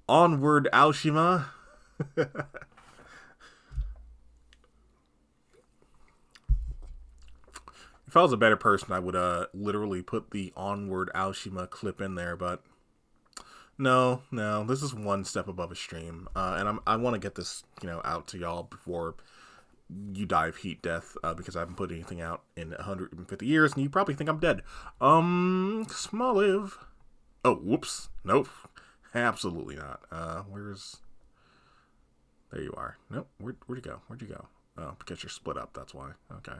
onward, Aoshima. If I was a better person, I would literally put the onward Aoshima clip in there, but no, this is one step above a stream, and I want to get this out to y'all before you die of heat death, because I haven't put anything out in 150 years, and you probably think I'm dead. Smoliv. Oh, whoops. Nope. Absolutely not. There you are. Nope. Where'd you go? Oh, because you're split up, that's why. Okay.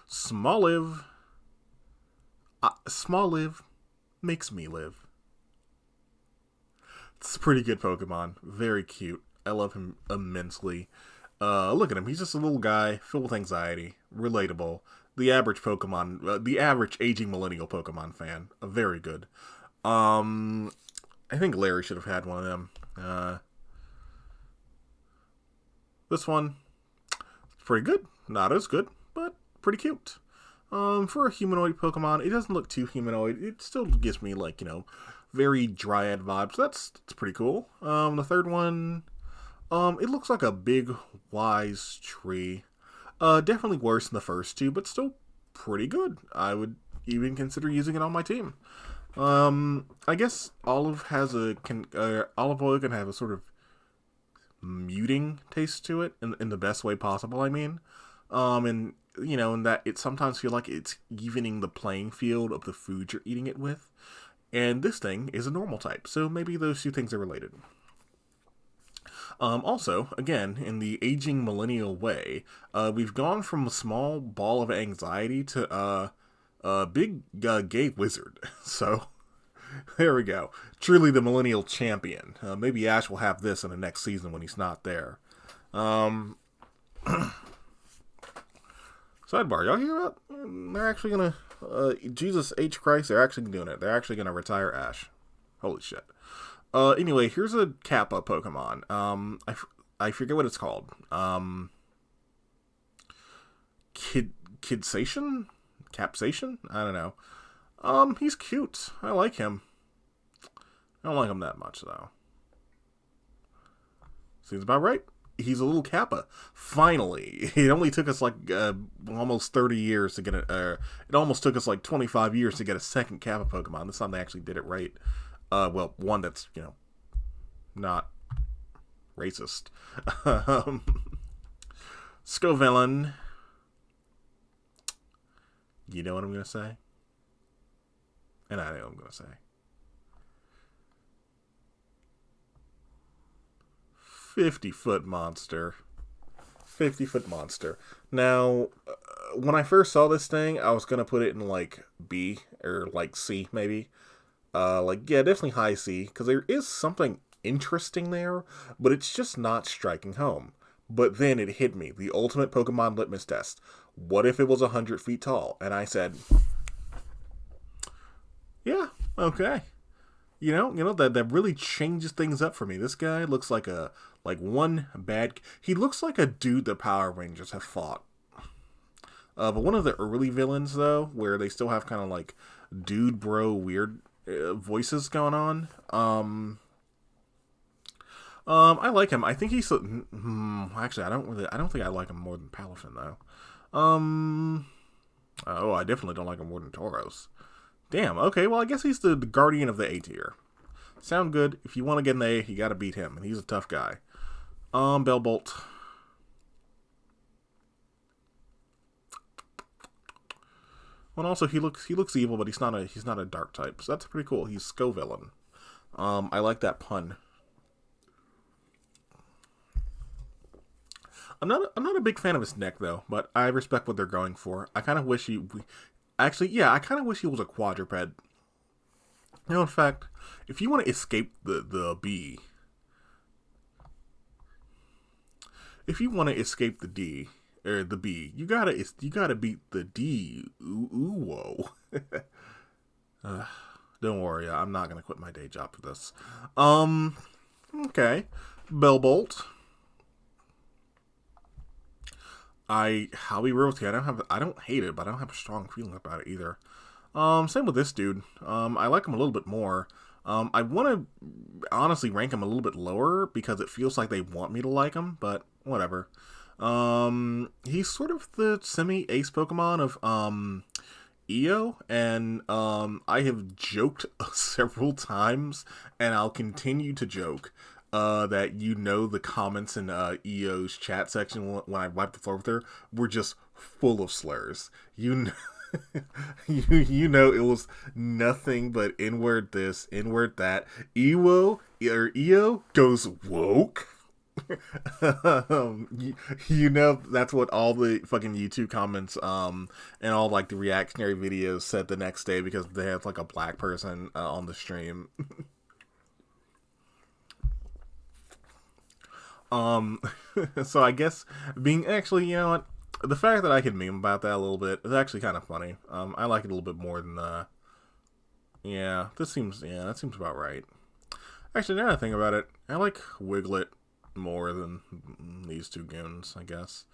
Smoliv. Smoliv makes me live. It's a pretty good Pokemon. Very cute. I love him immensely. Look at him. He's just a little guy filled with anxiety. Relatable. The average Pokemon, the average aging millennial Pokemon fan. Very good. I think Larry should have had one of them. This one, pretty good. Not as good, but pretty cute. For a humanoid Pokemon, it doesn't look too humanoid. It still gives me, like, very Dryad vibes. That's pretty cool. The third one, it looks like a big, wise tree. Definitely worse than the first two, but still pretty good. I would even consider using it on my team. I guess Olive olive oil can have a sort of muting taste to it in the best way possible. I mean, and in that it sometimes feel like it's evening the playing field of the food you're eating it with. And this thing is a normal type, so maybe those two things are related. Also, again, in the aging millennial way, we've gone from a small ball of anxiety to a big gay wizard. So, there we go. Truly the millennial champion. Maybe Ash will have this in the next season when he's not there. Sidebar, y'all hear about? They're actually gonna, Jesus H. Christ, they're actually doing it. They're actually gonna retire Ash. Holy shit. Anyway, here's a Kappa Pokemon. I forget what it's called. Kidsation? Capsation? I don't know. He's cute. I like him. I don't like him that much, though. Seems about right. He's a little Kappa. Finally. It only took us like almost 30 years to get it. It almost took us like 25 years to get a second Kappa Pokemon. This time they actually did it right. Well, one that's, not racist. Scovillain. You know what I'm going to say? And I know what I'm going to say. 50-foot monster. 50-foot monster. Now, when I first saw this thing, I was going to put it in, like, B, or, like, C, maybe. Definitely high C, because there is something interesting there, but it's just not striking home. But then it hit me, the ultimate Pokemon litmus test. What if it was 100 feet tall? And I said, yeah, okay. That really changes things up for me. This guy looks like he looks like a dude the Power Rangers have fought. But one of the early villains, though, where they still have kind of like dude bro weird voices going on. I like him. I think he's actually I don't think I like him more than Palafin though. I definitely don't like him more than Tauros. Damn, okay, well I guess he's the guardian of the A tier. Sound good. If you want to get an A, you gotta beat him, and he's a tough guy. Bellbolt. Well, also he looks evil, but he's not a dark type, so that's pretty cool. He's Scovillain. I like that pun. I'm not a big fan of his neck though, but I respect what they're going for. I kind of wish I kind of wish he was a quadruped. In fact, if you want to escape the bee, if you want to escape the D or the B, you gotta beat the D. Whoa. Don't worry, I'm not gonna quit my day job for this. Okay, Bellbolt. I'll be real with you. I don't hate it, but I don't have a strong feeling about it either. Same with this dude. I like him a little bit more. I want to honestly rank him a little bit lower because it feels like they want me to like him, but whatever. He's sort of the semi-ace Pokemon of EO, and I have joked several times, and I'll continue to joke that the comments in EO's chat section when I wiped the floor with her were just full of slurs. You know it was nothing but inward this, inward that. EO goes woke. That's what all the fucking YouTube comments and all like the reactionary videos said the next day because they had like a black person on the stream. So I guess being actually, you know what? The fact that I can meme about that a little bit is actually kind of funny. I like it a little bit more than that seems about right. Actually, now that I think about it, I like Wiglet more than these two goons, I guess.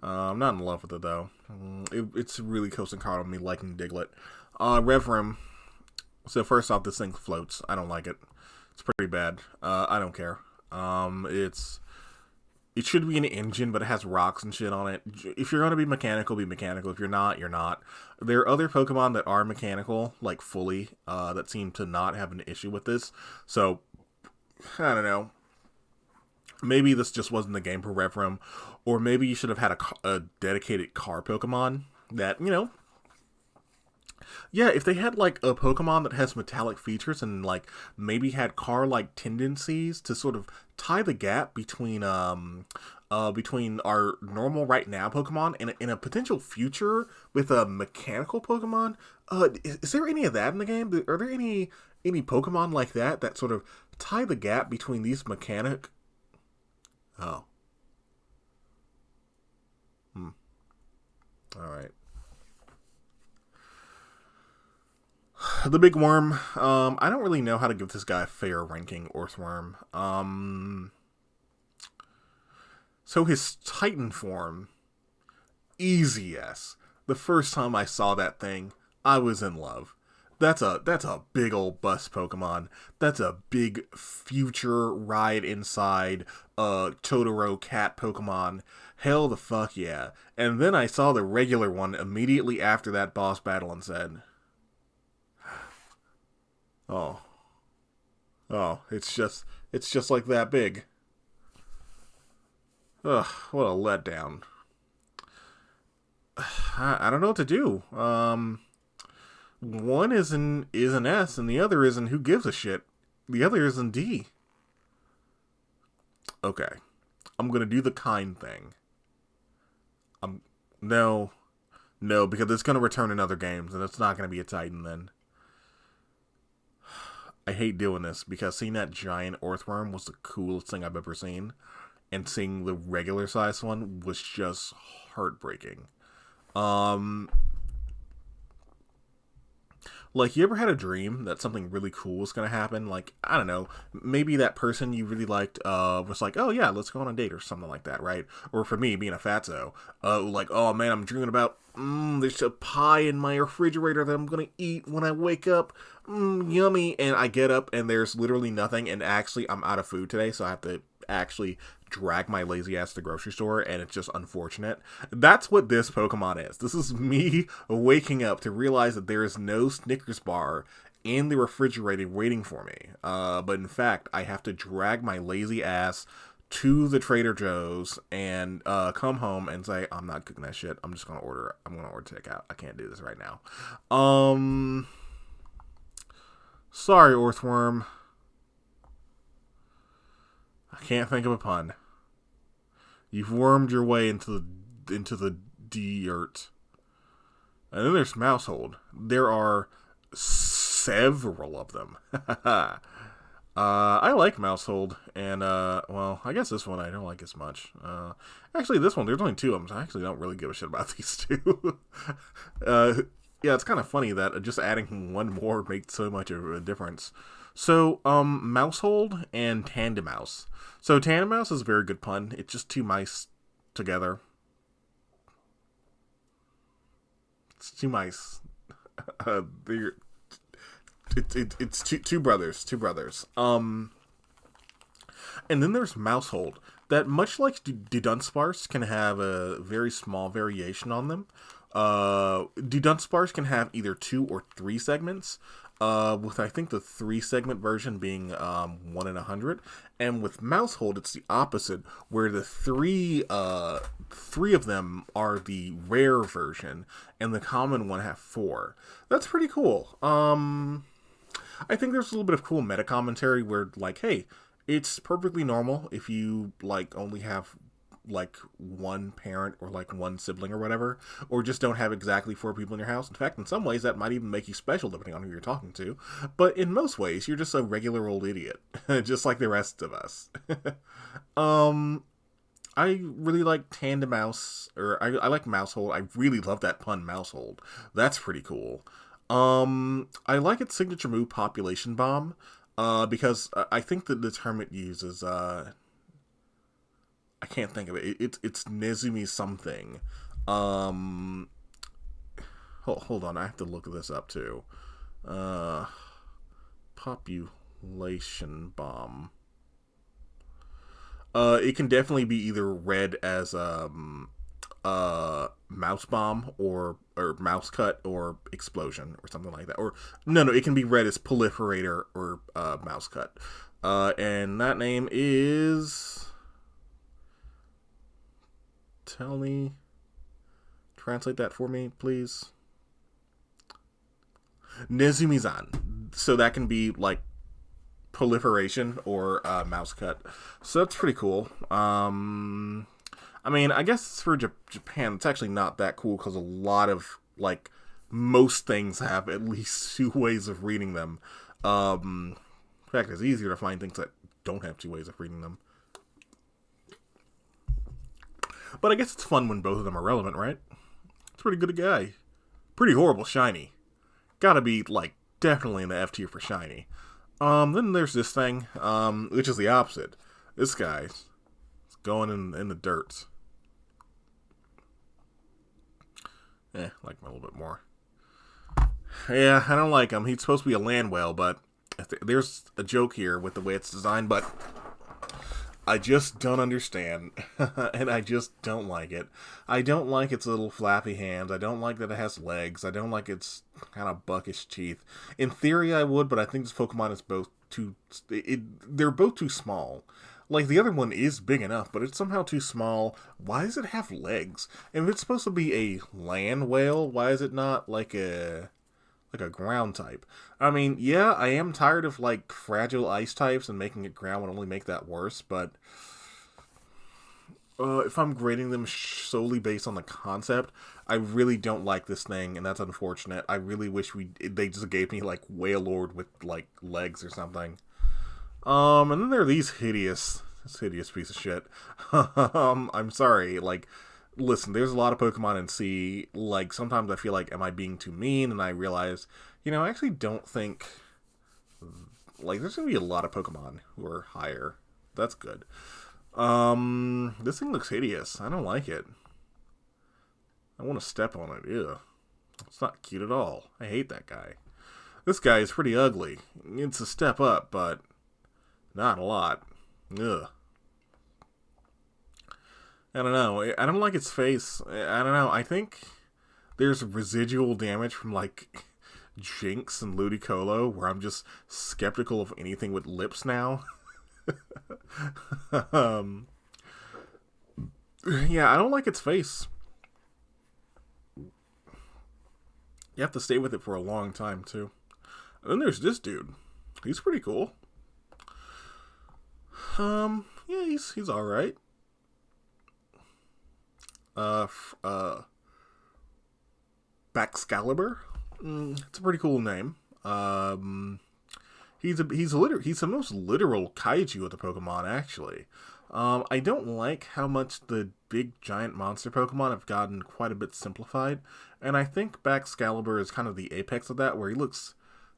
I'm not in love with it, though. It's really coasting card on me liking Diglett. Revrim. So first off, this thing floats. I don't like it. It's pretty bad. I don't care. It should be an engine, but it has rocks and shit on it. If you're going to be mechanical, be mechanical. If you're not, you're not. There are other Pokemon that are mechanical, like fully, that seem to not have an issue with this. So, I don't know. Maybe this just wasn't the game for Revrim, or maybe you should have had a dedicated car Pokemon that, yeah, if they had, like, a Pokemon that has metallic features and, like, maybe had car-like tendencies to sort of tie the gap between our normal right now Pokemon and in a potential future with a mechanical Pokemon. Is there any of that in the game? Are there any Pokemon like that sort of tie the gap between these mechanic... Oh. Alright. The big worm. I don't really know how to give this guy a fair ranking, Orthworm. So his Titan form, easy yes. The first time I saw that thing, I was in love. That's a big old bus Pokemon. That's a big future ride inside Totoro cat Pokemon. Hell the fuck yeah. And then I saw the regular one immediately after that boss battle and said, oh, it's just like that big. Ugh, what a letdown. I don't know what to do. One is an S, and the other is an who gives a shit. The other is in D. Okay, I'm gonna do the kind thing. No, because it's gonna return in other games, and it's not gonna be a Titan then. I hate doing this because seeing that giant Orthworm was the coolest thing I've ever seen, and seeing the regular size one was just heartbreaking. Like, you ever had a dream that something really cool was going to happen? Like, I don't know, maybe that person you really liked was like, oh yeah, let's go on a date or something like that, right? Or for me, being a fatso, like, oh man, I'm dreaming about, there's a pie in my refrigerator that I'm going to eat when I wake up. Yummy. And I get up and there's literally nothing, and actually I'm out of food today, so I have to actually drag my lazy ass to the grocery store, and it's just unfortunate. That's what this Pokemon is. This is me waking up to realize that there is no Snickers bar in the refrigerator waiting for me. But in fact, I have to drag my lazy ass to the Trader Joe's and come home and say, I'm not cooking that shit. I'm just gonna order. I'm gonna order takeout. I can't do this right now. Sorry, Orthworm. I can't think of a pun. You've wormed your way into the dirt. And then there's Mousehold. There are several of them. I like Mousehold, and well, I guess this one I don't like as much. Actually, this one, there's only two of them, so I actually don't really give a shit about these two. Yeah, it's kind of funny that just adding one more makes so much of a difference. So, Mousehold and Tandemaus. So, Tandemaus is a very good pun. It's just two mice together. It's two mice. It's two brothers. And then there's Mousehold. That, much like Dudunsparce, can have a very small variation on them. Dudunsparce can have either 2 or 3 segments, with I think the 3 segment version being 1 in 100, and with Mousehold it's the opposite, where the three of them are the rare version, and the common one have 4. That's pretty cool. I think there's a little bit of cool meta commentary where, like, hey, it's perfectly normal if you, like, only have, like, one parent or, like, one sibling or whatever, or just don't have exactly 4 people in your house. In fact, in some ways, that might even make you special, depending on who you're talking to. But in most ways, you're just a regular old idiot, just like the rest of us. I really like Tandemaus, or I like Mousehold. I really love that pun, Mousehold. That's pretty cool. I like its signature move, Population Bomb, because I think that the term it uses, I can't think of it. It's Nezumi something. Um, hold on, I have to look this up too. Uh, population bomb. It can definitely be either read as mouse bomb or mouse cut or explosion or something like that. Or no, it can be read as proliferator or mouse cut. And that name is. Tell me. Translate that for me, please. Nezumi-zan. So that can be like proliferation or mouse cut. So that's pretty cool. I mean, I guess for Japan, it's actually not that cool because a lot of, like, most things have at least two ways of reading them. In fact, it's easier to find things that don't have two ways of reading them. But I guess it's fun when both of them are relevant, right? It's pretty good a guy. Pretty horrible shiny. Gotta be, like, definitely in the F tier for shiny. Then there's this thing, which is the opposite. This guy's going in the dirt. Like him a little bit more. Yeah, I don't like him. He's supposed to be a land whale, but there's a joke here with the way it's designed, but I just don't understand, and I just don't like it. I don't like its little flappy hands. I don't like that it has legs. I don't like its kind of buckish teeth. In theory, I would, but I think this Pokemon is both too... they're both too small. Like, the other one is big enough, but it's somehow too small. Why does it have legs? And if it's supposed to be a land whale, why is it not like a ground type? I mean, yeah, I am tired of, like, fragile ice types, and making it ground would only make that worse, but if I'm grading them solely based on the concept, I really don't like this thing, and that's unfortunate. I really wish they just gave me, like, Wailord with, like, legs or something. And then there are this hideous piece of shit. I'm sorry, like, listen, there's a lot of Pokemon in C. Like, sometimes I feel like, am I being too mean? And I realize, I actually don't think, like, there's gonna be a lot of Pokemon who are higher. That's good. This thing looks hideous. I don't like it. I want to step on it. Ew. It's not cute at all. I hate that guy. This guy is pretty ugly. It's a step up, but not a lot. Ugh. I don't know. I don't like its face. I don't know. I think there's residual damage from, like, Jinx and Ludicolo, where I'm just skeptical of anything with lips now. Yeah, I don't like its face. You have to stay with it for a long time, too. And then there's this dude. He's pretty cool. Yeah, he's alright. Baxcalibur. It's a pretty cool name. He's the most literal kaiju of the Pokemon, actually. I don't like how much the big giant monster Pokemon have gotten quite a bit simplified, and I think Baxcalibur is kind of the apex of that, where he looks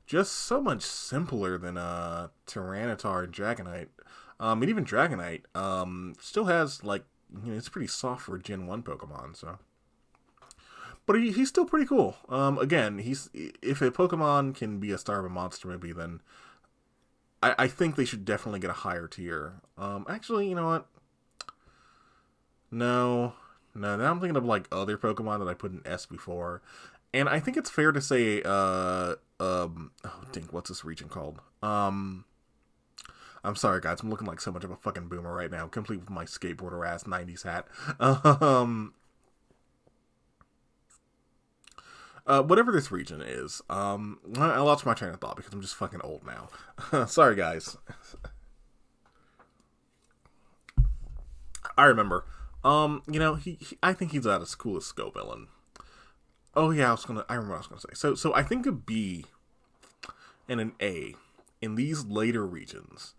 just so much simpler than Tyranitar and Dragonite. And even Dragonite still has, like, it's pretty soft for a Gen 1 Pokemon, so. But he's still pretty cool. Again, if a Pokemon can be a star of a monster movie, then I think they should definitely get a higher tier. Actually, you know what? No. Now I'm thinking of, like, other Pokemon that I put in S before. And I think it's fair to say, what's this region called? I'm sorry, guys. I'm looking like so much of a fucking boomer right now, complete with my skateboarder ass 90s hat. Whatever this region is, I lost my train of thought because I'm just fucking old now. Sorry, guys. I remember. I think he's about as cool as Scovillain. Oh yeah, I remember what I was gonna say. So I think a B and an A in these later regions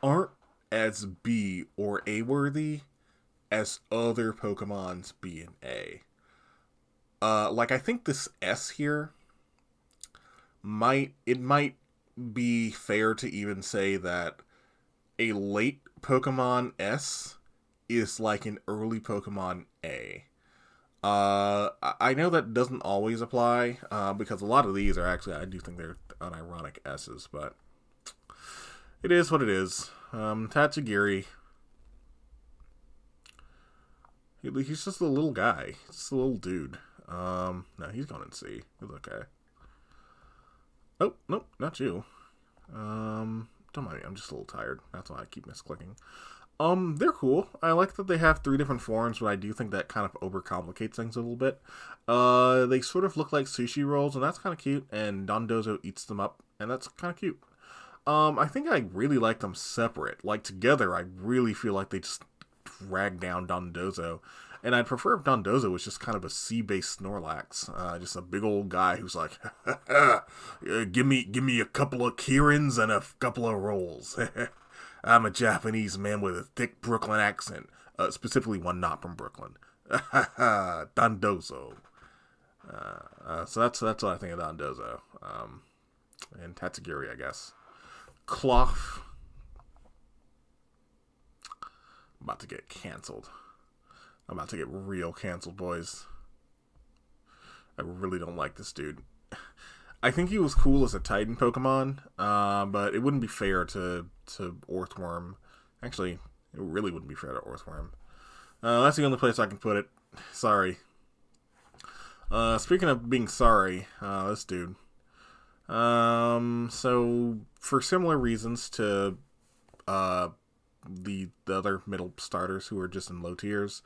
aren't as B or A worthy as other Pokemon's B and A. Like, I think this S here might be fair to even say that a late Pokemon S is like an early Pokemon A. I know that doesn't always apply, because a lot of these are actually, I do think they're unironic S's, but it is what it is. Tatsugiri, he's just a little guy. He's just a little dude. No, he's going in C. He's okay. Oh, nope, not you. Don't mind me, I'm just a little tired. That's why I keep misclicking. They're cool. I like that they have 3 different forms, but I do think that kind of overcomplicates things a little bit. They sort of look like sushi rolls, and that's kind of cute, and Dondozo eats them up, and that's kind of cute. I think I really like them separate. Like, together, I really feel like they just drag down Dondozo. And I'd prefer if Dondozo was just kind of a C-based Snorlax. Just a big old guy who's like, give me a couple of Kirins and a couple of rolls. I'm a Japanese man with a thick Brooklyn accent. Specifically one not from Brooklyn. Dondozo. So that's what I think of Dondozo. And Tatsugiri, I guess. Cloth. I'm about to get canceled. I'm about to get real canceled, boys. I really don't like this dude. I think he was cool as a Titan Pokemon, but it wouldn't be fair to Orthworm. Actually, it really wouldn't be fair to Orthworm. That's the only place I can put it. Sorry. Speaking of being sorry, this dude. So, for similar reasons to the other middle starters who are just in low tiers,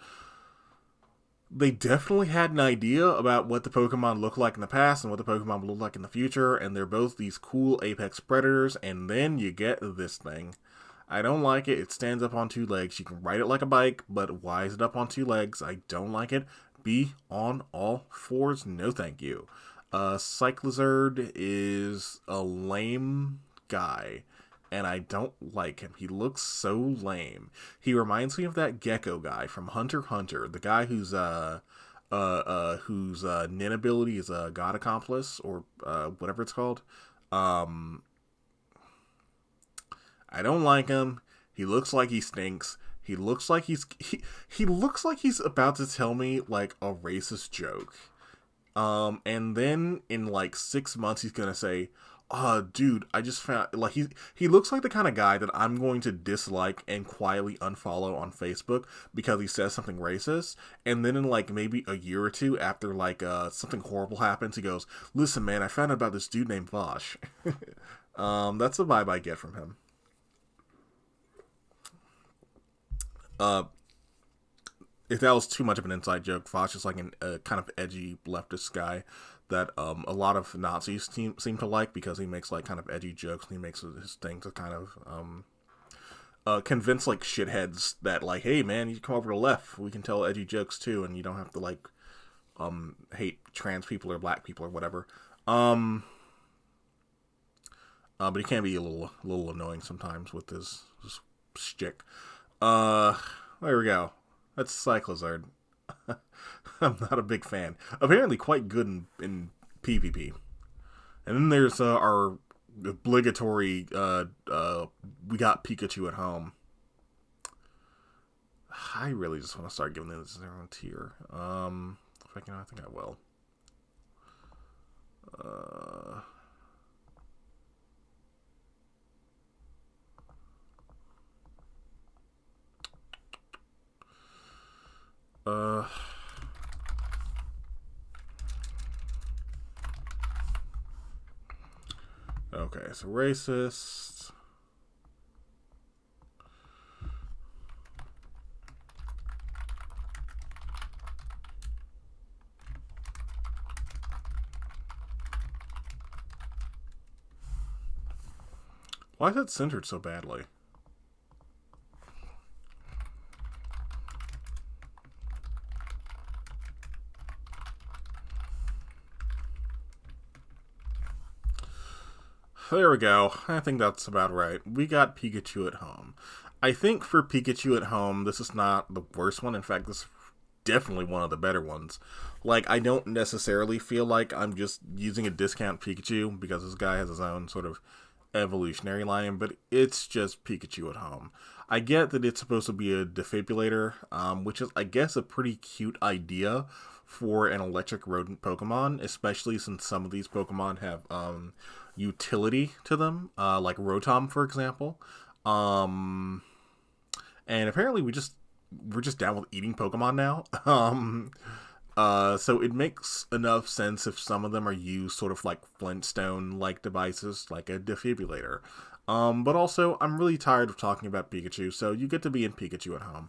they definitely had an idea about what the Pokemon looked like in the past and what the Pokemon will look like in the future, and they're both these cool apex predators, and then you get this thing. I don't like it. It stands up on 2 legs. You can ride it like a bike, but why is it up on 2 legs? I don't like it. Be on all 4s. No thank you. Cyclizard is a lame guy, and I don't like him. He looks so lame. He reminds me of that Gecko guy from Hunter x Hunter, the guy whose nin ability is a God Accomplice, or whatever it's called. I don't like him. He looks like he stinks. He looks like he looks like he's about to tell me like a racist joke. And then in like 6 months he's gonna say, dude, I just found, like, he looks like the kind of guy that I'm going to dislike and quietly unfollow on Facebook because he says something racist, and then in, like, maybe a year or 2 after, like, something horrible happens, he goes, listen, man, I found out about this dude named Vosh. That's the vibe I get from him. If that was too much of an inside joke, Vosh is like a kind of edgy leftist guy that a lot of Nazis seem to like, because he makes like kind of edgy jokes, and he makes his thing to kind of convince like shitheads that like, hey man, you come over to the left, we can tell edgy jokes too, and you don't have to like hate trans people or black people or whatever. But he can be a little annoying sometimes with his shtick. There we go. That's Cyclizard. I'm not a big fan. Apparently quite good in PvP. And then there's our obligatory, we got Pikachu at home. I really just want to start giving this their own tier. If I can, I think I will. Okay, so racist. Why is it centered so badly? There we go. I think that's about right. We got Pikachu at home. I think for Pikachu at home, this is not the worst one. In fact, this is definitely one of the better ones. Like, I don't necessarily feel like I'm just using a discount Pikachu, because this guy has his own sort of evolutionary line, but it's just Pikachu at home. I get that it's supposed to be a defibrillator, which is, I guess, a pretty cute idea for an electric rodent Pokemon, especially since some of these Pokemon have utility to them, like Rotom, for example. Um, and apparently we're just down with eating Pokemon now. So it makes enough sense if some of them are used sort of like Flintstone-like devices, like a defibrillator. But also, I'm really tired of talking about Pikachu, so you get to be in Pikachu at home.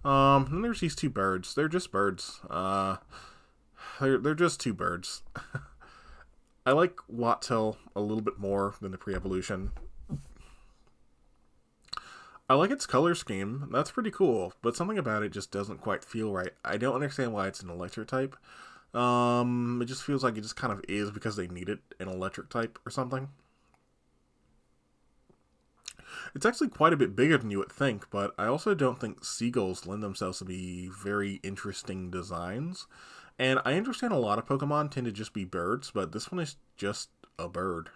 And there's these two birds. They're just birds. They're just two birds. I like Wattel a little bit more than the pre-evolution. I like its color scheme. That's pretty cool, but something about it just doesn't quite feel right. I don't understand why it's an electric type. It just feels like it just kind of is because they needed an electric type or something. It's actually quite a bit bigger than you would think, but I also don't think seagulls lend themselves to be very interesting designs. And I understand a lot of Pokemon tend to just be birds, but this one is just a bird.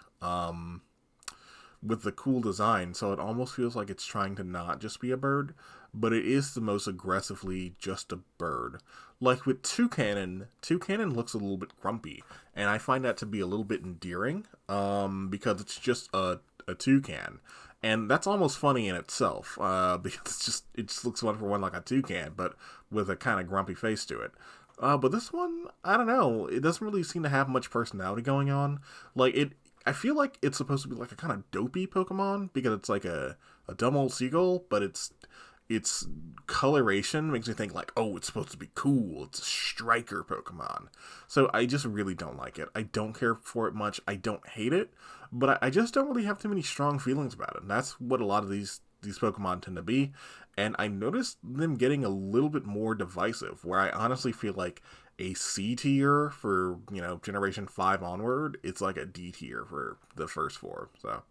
With the cool design, so it almost feels like it's trying to not just be a bird, but it is the most aggressively just a bird. Like with Toucanon looks a little bit grumpy, and I find that to be a little bit endearing, because it's just a toucan. And that's almost funny in itself, because it just looks one for one like a toucan, but with a kind of grumpy face to it. But this one, I don't know, it doesn't really seem to have much personality going on. I feel like it's supposed to be like a kind of dopey Pokemon because it's like a dumb old seagull, but its coloration makes me think like, oh, it's supposed to be cool. It's a striker Pokemon. So I just really don't like it. I don't care for it much. I don't hate it, but I just don't really have too many strong feelings about it. And that's what a lot of these Pokemon tend to be. And I noticed them getting a little bit more divisive, where I honestly feel like a C tier for, Generation 5 onward, it's like a D tier for the first four. So,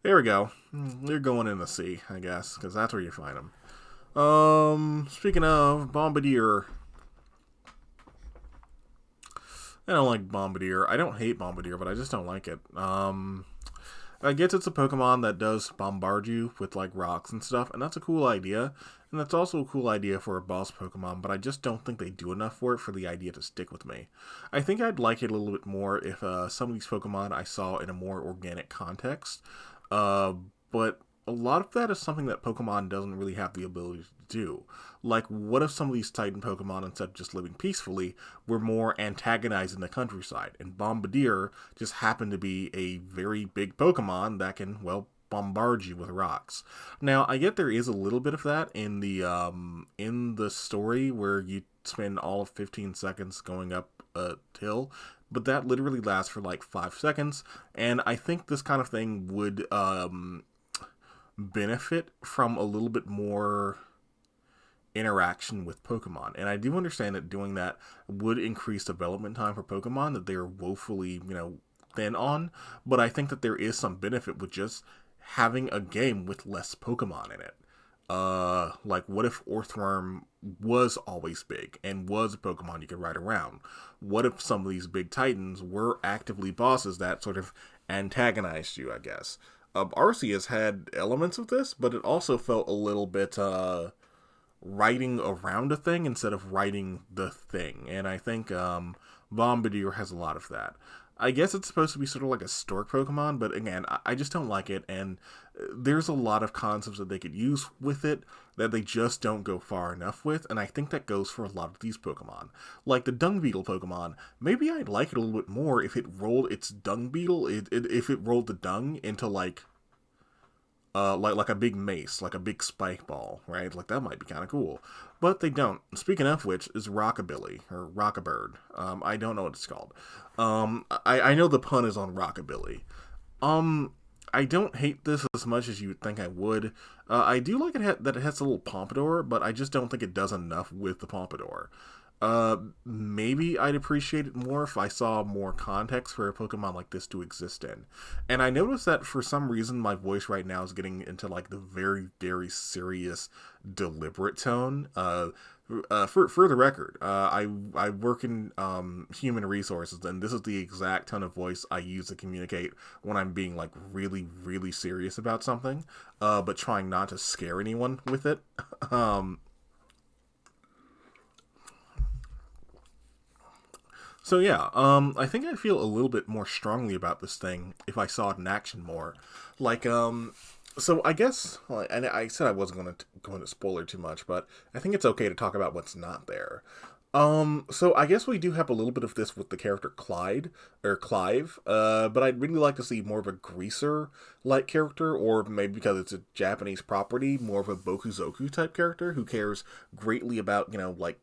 there we go. They're going in the C, I guess, because that's where you find them. Speaking of, Bombardier. I don't like Bombardier. I don't hate Bombardier, but I just don't like it. I guess it's a Pokemon that does bombard you with, like, rocks and stuff, and that's a cool idea. And that's also a cool idea for a boss Pokemon, but I just don't think they do enough for it for the idea to stick with me. I think I'd like it a little bit more if some of these Pokemon I saw in a more organic context. But a lot of that is something that Pokemon doesn't really have the ability to do. Like, what if some of these Titan Pokemon, instead of just living peacefully, were more antagonizing the countryside? And Bombardier just happened to be a very big Pokemon that can, well, bombard you with rocks. Now, I get there is a little bit of that in the story where you spend all of 15 seconds going up a hill, but that literally lasts for like 5 seconds, and I think this kind of thing would benefit from a little bit more interaction with Pokemon. And I do understand that doing that would increase development time for Pokemon that they're woefully, thin on, but I think that there is some benefit with just having a game with less Pokemon in it. Like, what if Orthworm was always big and was a Pokemon you could ride around? What if some of these big Titans were actively bosses that sort of antagonized you, I guess? Arceus had elements of this, but it also felt a little bit, writing around a thing instead of writing the thing. And I think, Bombardier has a lot of that. I guess it's supposed to be sort of like a stork Pokemon, but again, I just don't like it, and there's a lot of concepts that they could use with it that they just don't go far enough with, and I think that goes for a lot of these Pokemon. Like the Dung Beetle Pokemon, maybe I'd like it a little bit more if it rolled its Dung Beetle, if it rolled the dung into like a big mace, like a big spike ball, right? Like, that might be kind of cool. But they don't. Speaking of which, is Rockabilly, or Rockabird. I don't know what it's called. I know the pun is on Rockabilly. I don't hate this as much as you would think I would. I do like that it has a little pompadour, but I just don't think it does enough with the pompadour. Maybe I'd appreciate it more if I saw more context for a Pokemon like this to exist in. And I noticed that for some reason my voice right now is getting into like the very, very serious, deliberate tone. For the record, I work in human resources, and this is the exact tone of voice I use to communicate when I'm being like really serious about something, but trying not to scare anyone with it. um, so yeah, I think I feel a little bit more strongly about this thing if I saw it in action more. Like, so I guess, well, and I said I wasn't going to go into spoiler too much, but I think it's okay to talk about what's not there. So I guess we do have a little bit of this with the character Clyde or Clive, but I'd really like to see more of a greaser like character, or maybe because it's a Japanese property, more of a Bokuzoku type character who cares greatly about, like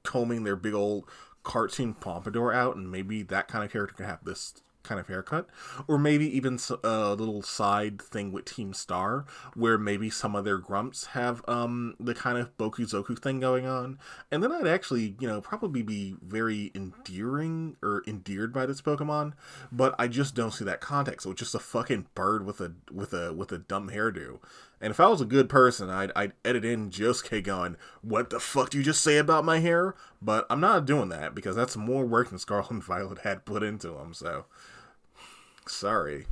combing their big old cartoon pompadour out, and maybe that kind of character can have this kind of haircut, or maybe even a little side thing with Team Star, where maybe some of their grumps have the kind of Bokuzoku thing going on, and then I'd actually probably be very endearing or endeared by this Pokemon, but I just don't see that context. So it's just a fucking bird with a dumb hairdo. And if I was a good person, I'd edit in Josuke going, "What the fuck do you just say about my hair?" But I'm not doing that because that's more work than Scarlet and Violet had put into them. So sorry.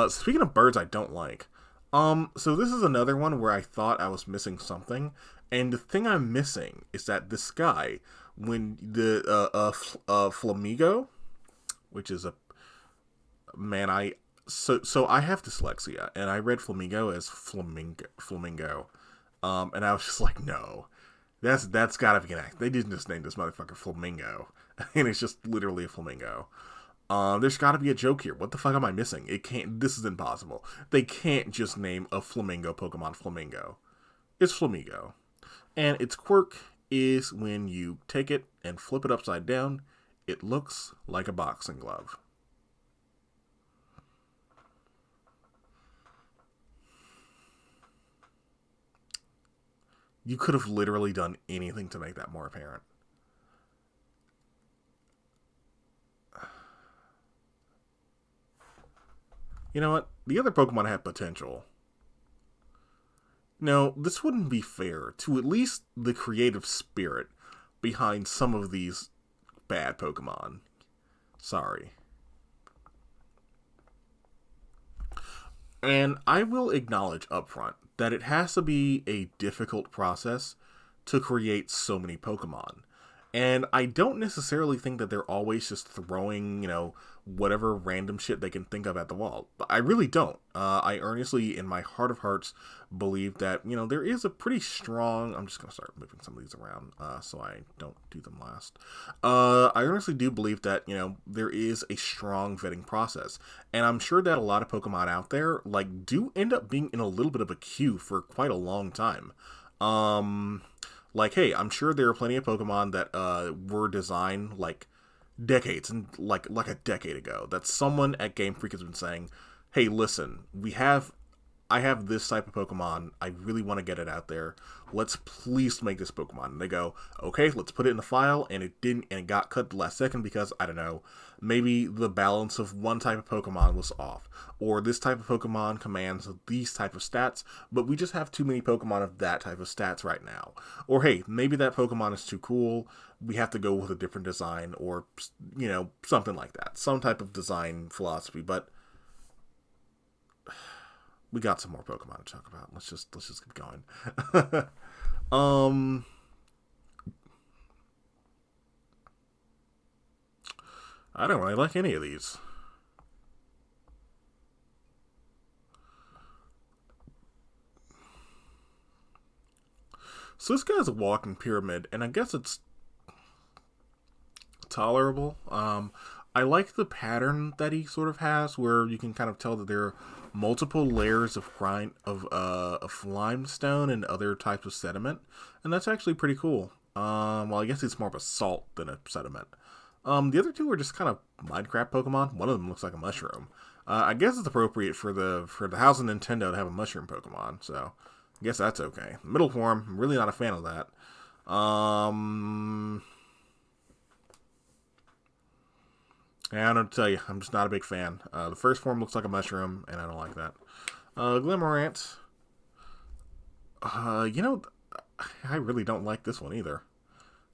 Speaking of birds I don't like, so this is another one where I thought I was missing something, and the thing I'm missing is that this guy, when the Flamigo, which is a man, so I have dyslexia, and I read Flamingo as Flamingo, and I was just like, no, that's gotta be an act. They didn't just name this motherfucker Flamingo, and it's just literally a flamingo. There's got to be a joke here. What the fuck am I missing? It can't. This is impossible. They can't just name a flamingo Pokemon Flamingo. It's Flamigo, and its quirk is when you take it and flip it upside down, it looks like a boxing glove. You could have literally done anything to make that more apparent. You know what? The other Pokemon had potential. No, this wouldn't be fair to at least the creative spirit behind some of these bad Pokemon. Sorry. And I will acknowledge upfront that it has to be a difficult process to create so many Pokemon. And I don't necessarily think that they're always just throwing, whatever random shit they can think of at the wall. I really don't. I earnestly, in my heart of hearts, believe that, there is a pretty strong... I'm just going to start moving some of these around so I don't do them last. I honestly do believe that, there is a strong vetting process. And I'm sure that a lot of Pokemon out there, do end up being in a little bit of a queue for quite a long time. Hey, I'm sure there are plenty of Pokemon that were designed decades and like a decade ago that someone at Game Freak has been saying, "Hey, listen, I have this type of Pokemon. I really want to get it out there. Let's please make this Pokemon." And they go, "Okay, let's put it in the file," and it didn't, and it got cut the last second because, I don't know, maybe the balance of one type of Pokemon was off, or this type of Pokemon commands these type of stats, but we just have too many Pokemon of that type of stats right now. Or hey, maybe that Pokemon is too cool, we have to go with a different design, or, something like that. Some type of design philosophy, but we got some more Pokemon to talk about. Let's just keep going. I don't really like any of these. So this guy's a walking pyramid, and I guess it's tolerable. I like the pattern that he sort of has, where you can kind of tell that there are multiple layers of limestone and other types of sediment, and that's actually pretty cool. Well, I guess it's more of a salt than a sediment. The other two are just kind of Minecraft Pokemon. One of them looks like a mushroom. I guess it's appropriate for the house of Nintendo to have a mushroom Pokemon, so I guess that's okay. Middle form, I'm really not a fan of that. Yeah, I don't know what to tell you. I'm just not a big fan. The first form looks like a mushroom, and I don't like that. Glimmerant. Uh, you know, I really don't like this one either.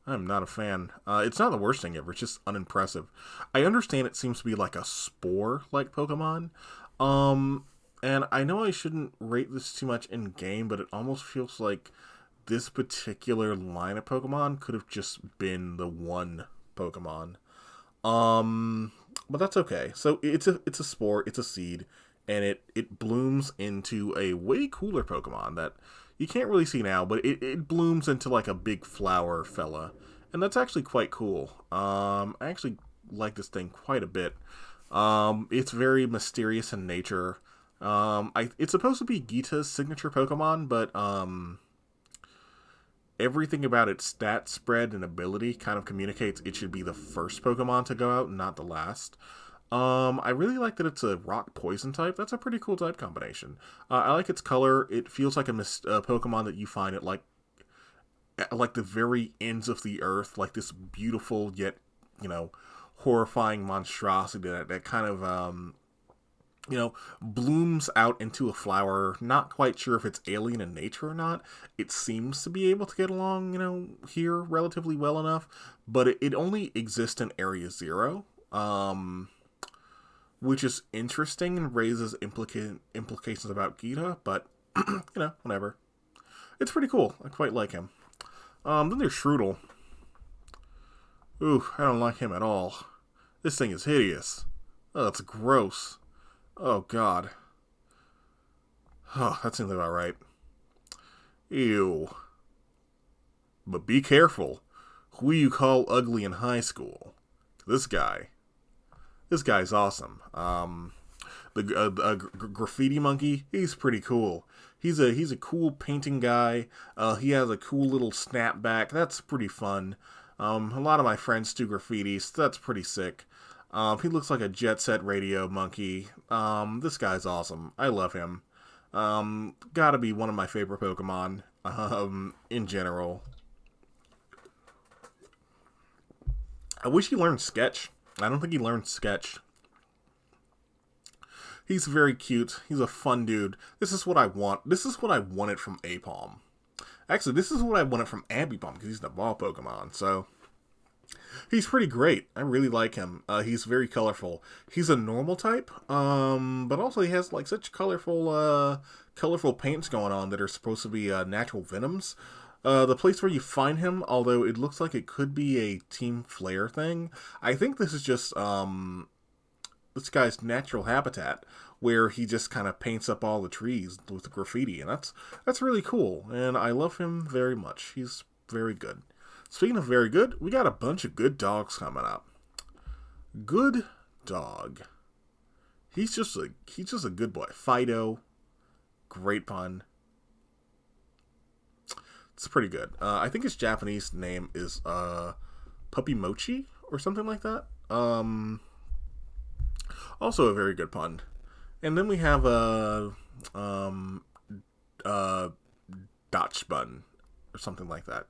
I'm not a fan. It's not the worst thing ever. It's just unimpressive. I understand it seems to be like a spore-like Pokemon. Um, and I know I shouldn't rate this too much in game, but it almost feels like this particular line of Pokemon could have just been the one Pokemon. Um, but that's okay. So it's a spore, it's a seed, and it blooms into a way cooler Pokemon that you can't really see now, but it blooms into like a big flower fella, and that's actually quite cool. I actually like this thing quite a bit. It's very mysterious in nature. It's supposed to be Gita's signature Pokemon, but everything about its stat spread and ability kind of communicates it should be the first Pokemon to go out, not the last. I really like that it's a rock poison type. That's a pretty cool type combination. I like its color. It feels like a Pokemon that you find at like the very ends of the earth, like this beautiful yet, horrifying monstrosity that kind of blooms out into a flower. Not quite sure if it's alien in nature or not. It seems to be able to get along, here relatively well enough, but it only exists in Area Zero, which is interesting and raises implications about Gita, but, whatever. It's pretty cool. I quite like him. Then there's Shroodle. Ooh, I don't like him at all. This thing is hideous. Oh, it's gross. Oh, God. Oh, that seems about right. Ew. But be careful. Who you call ugly in high school? This guy's awesome. The graffiti monkey, he's pretty cool. He's a cool painting guy. He has a cool little snapback. That's pretty fun. A lot of my friends do graffiti, so that's pretty sick. He looks like a jet set radio monkey. This guy's awesome. I love him. Gotta be one of my favorite Pokemon, in general. I wish he learned Sketch. I don't think he learned Sketch. He's very cute. He's a fun dude. This is what I want. This is what I wanted from Apom. Actually, this is what I wanted from Ambipom, because he's the ball Pokemon, so he's pretty great. I really like him. He's very colorful. He's a normal type, but also he has like such colorful paints going on that are supposed to be natural venoms. The place where you find him, although it looks like it could be a Team Flare thing, I think this is just this guy's natural habitat, where he just kind of paints up all the trees with graffiti, and that's really cool, and I love him very much. He's very good. Speaking of very good, we got a bunch of good dogs coming up. Good dog. He's just a good boy. Fido. Great pun. It's pretty good. I think his Japanese name is Puppy Mochi or something like that. Also a very good pun. And then we have Dachshund or something like that.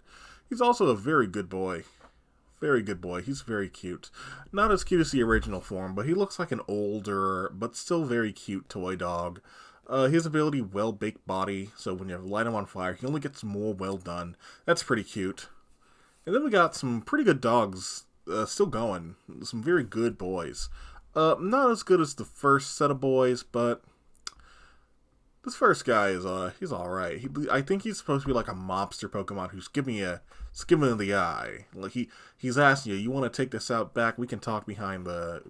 He's also a very good boy. Very good boy. He's very cute. Not as cute as the original form, but he looks like an older, but still very cute toy dog. His ability, well-baked body, so when you light him on fire, he only gets more well done. That's pretty cute. And then we got some pretty good dogs still going. Some very good boys. Not as good as the first set of boys, but this first guy is he's alright. I think he's supposed to be like a mobster Pokemon who's giving you the eye. Like he's asking you want to take this out back? We can talk behind the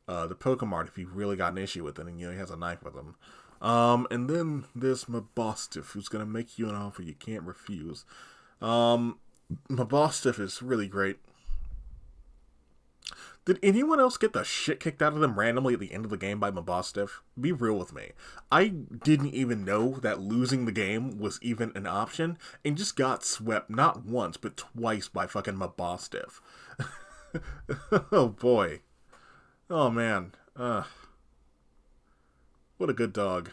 Pokemon if you really got an issue with it, and he has a knife with him. And then there's Mabostiff, who's gonna make you an offer you can't refuse. Mabostiff is really great. Did anyone else get the shit kicked out of them randomly at the end of the game by Mabostiff? Be real with me. I didn't even know that losing the game was even an option, and just got swept not once, but twice by fucking Mabostiff. Oh boy. Oh man. What a good dog.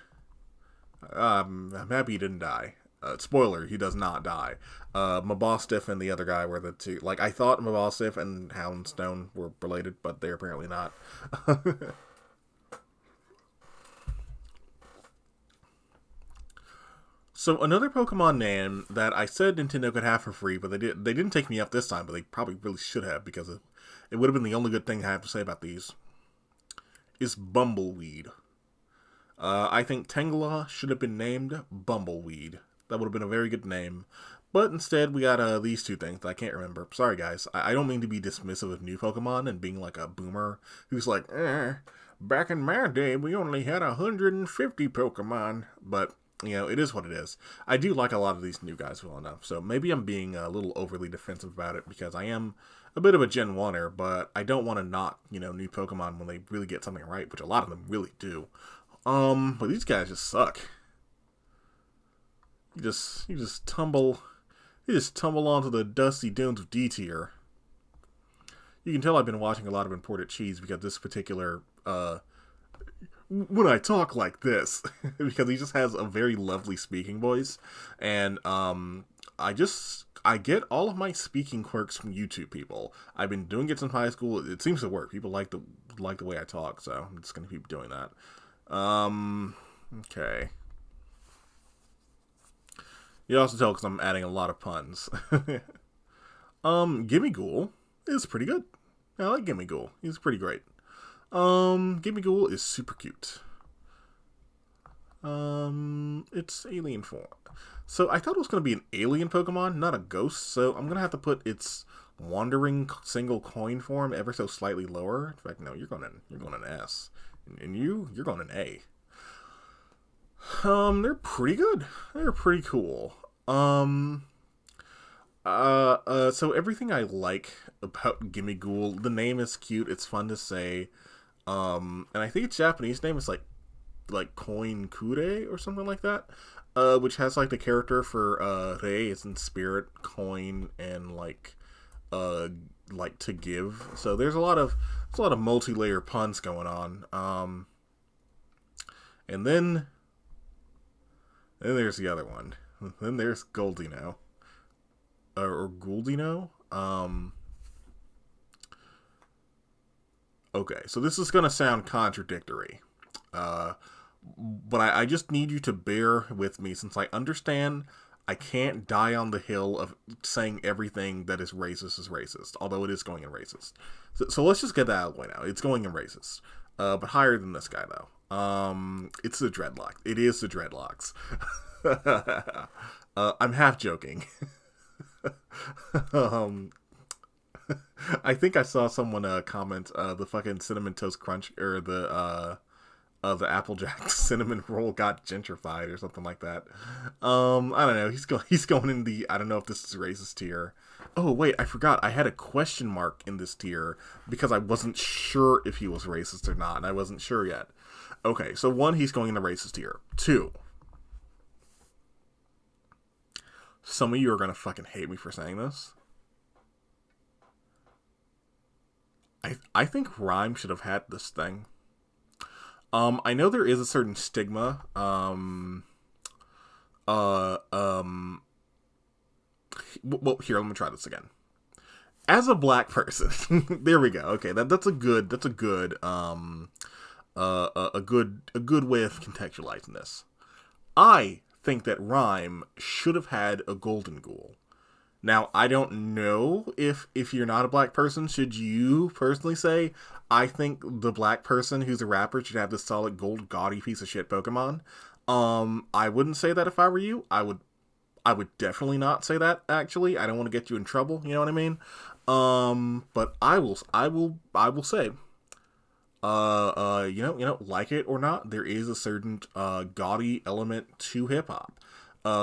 I'm happy he didn't die. Spoiler, he does not die. Mabostiff and the other guy were the two. Like, I thought Mabostiff and Houndstone were related, but they're apparently not. So another Pokemon name that I said Nintendo could have for free, but they didn't take me up this time, but they probably really should have because it would have been the only good thing I have to say about these, is Bumbleweed. I think Tangela should have been named Bumbleweed. That would have been a very good name. But instead, we got these two things that I can't remember. Sorry, guys. I don't mean to be dismissive of new Pokemon and being like a boomer who's like, back in my day, we only had 150 Pokemon. But, it is what it is. I do like a lot of these new guys well enough. So maybe I'm being a little overly defensive about it because I am a bit of a Gen 1er, but I don't want to knock, new Pokemon when they really get something right, which a lot of them really do. But these guys just suck. You just tumble onto the dusty dunes of D tier. You can tell I've been watching a lot of Imported Cheese because this particular, when I talk like this, because he just has a very lovely speaking voice, and, I get all of my speaking quirks from YouTube people. I've been doing it since high school. It seems to work. People like the way I talk, so I'm just gonna keep doing that. Okay. You also tell because I'm adding a lot of puns. Gimmighoul is pretty good. I like Gimmighoul. He's pretty great. Gimmighoul is super cute. It's alien form. So I thought it was going to be an alien Pokemon, not a ghost. So I'm going to have to put its wandering single coin form ever so slightly lower. In fact, no, you're going an S. And you're going an A. They're pretty good. They're pretty cool. So everything I like about Gimmighoul, the name is cute, it's fun to say. And I think its Japanese name is like Coin Kure or something like that. Which has like the character for Rei is in spirit, coin, and like to give. So there's a lot of multi-layer puns going on. And then there's the other one. Then there's Goldino. Or Gouldino. Okay, so this is gonna sound contradictory. But I just need you to bear with me since I understand I can't die on the hill of saying everything that is racist, although it is going in racist. So let's just get that out of the way now. It's going in racist. But higher than this guy, though. It's the dreadlock. It is the dreadlocks. I'm half joking. I think I saw someone comment the fucking Cinnamon Toast Crunch, or the Applejack cinnamon roll got gentrified or something like that. I don't know. He's going in the, I don't know if this is racist tier. Oh wait, I forgot. I had a question mark in this tier because I wasn't sure if he was racist or not, and I wasn't sure yet. Okay, so 1, he's going in the racist tier. 2, some of you are gonna fucking hate me for saying this. I think Rhyme should have had this thing. I know there is a certain stigma. Well, here, let me try this again. As a black person, there we go. Okay, that's a good way of contextualizing this. I think that Rhyme should have had a Golden Ghoul. Now, I don't know if you're not a black person, should you personally say, I think the black person who's a rapper should have this solid gold gaudy piece of shit Pokemon. I wouldn't say that if I were you. I would definitely not say that, actually. I don't want to get you in trouble, you know what I mean? But I will say, like it or not, there is a certain gaudy element to hip hop.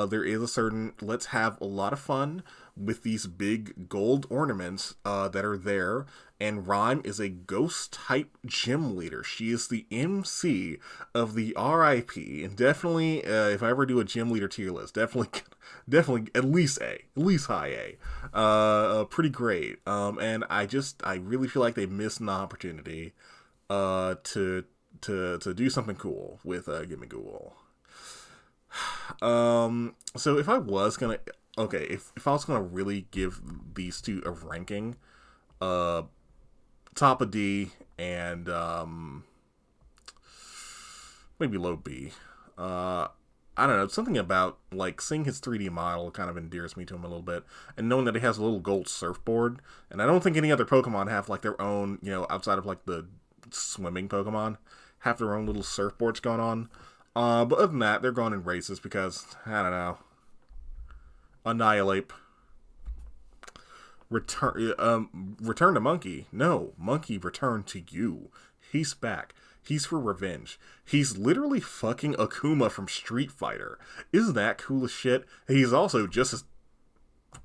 There is a certain, let's have a lot of fun with these big gold ornaments that are there, and Rhyme is a ghost-type gym leader. She is the MC of the RIP, and definitely, if I ever do a gym leader tier list, definitely at least high A. Pretty great. And I really feel like they missed an opportunity to do something cool with Gimmighoul. So if I was gonna, if I was gonna really give these two a ranking, top of D and maybe low B, I don't know, something about, like, seeing his 3D model kind of endears me to him a little bit. And knowing that he has a little gold surfboard. And I don't think any other Pokemon have, like, their own, outside of, like, the swimming Pokemon, have their own little surfboards going on. But other than that, they're going in races because, I don't know. Annihilate. Return to Monkey. No, Monkey return to you. He's back. He's for revenge. He's literally fucking Akuma from Street Fighter. Isn't that cool as shit? He's also just as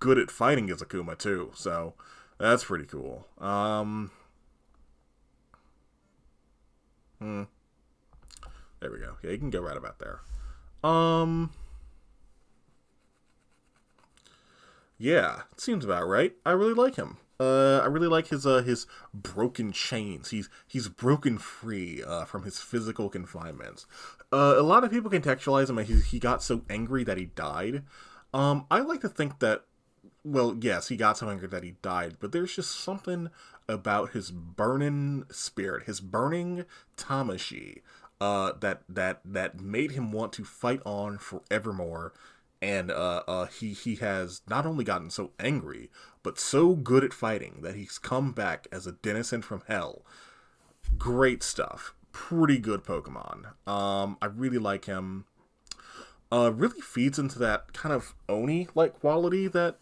good at fighting as Akuma too, so that's pretty cool. There we go. Yeah, you can go right about there. Yeah, seems about right. I really like him. I really like his broken chains. He's broken free from his physical confinements. A lot of people contextualize him as he got so angry that he died. I like to think that, well, yes, he got so angry that he died, but there's just something about his burning spirit, his burning Tamashi, that made him want to fight on forevermore. And he has not only gotten so angry, but so good at fighting that he's come back as a denizen from hell. Great stuff. Pretty good Pokemon. I really like him. Really feeds into that kind of Oni-like quality that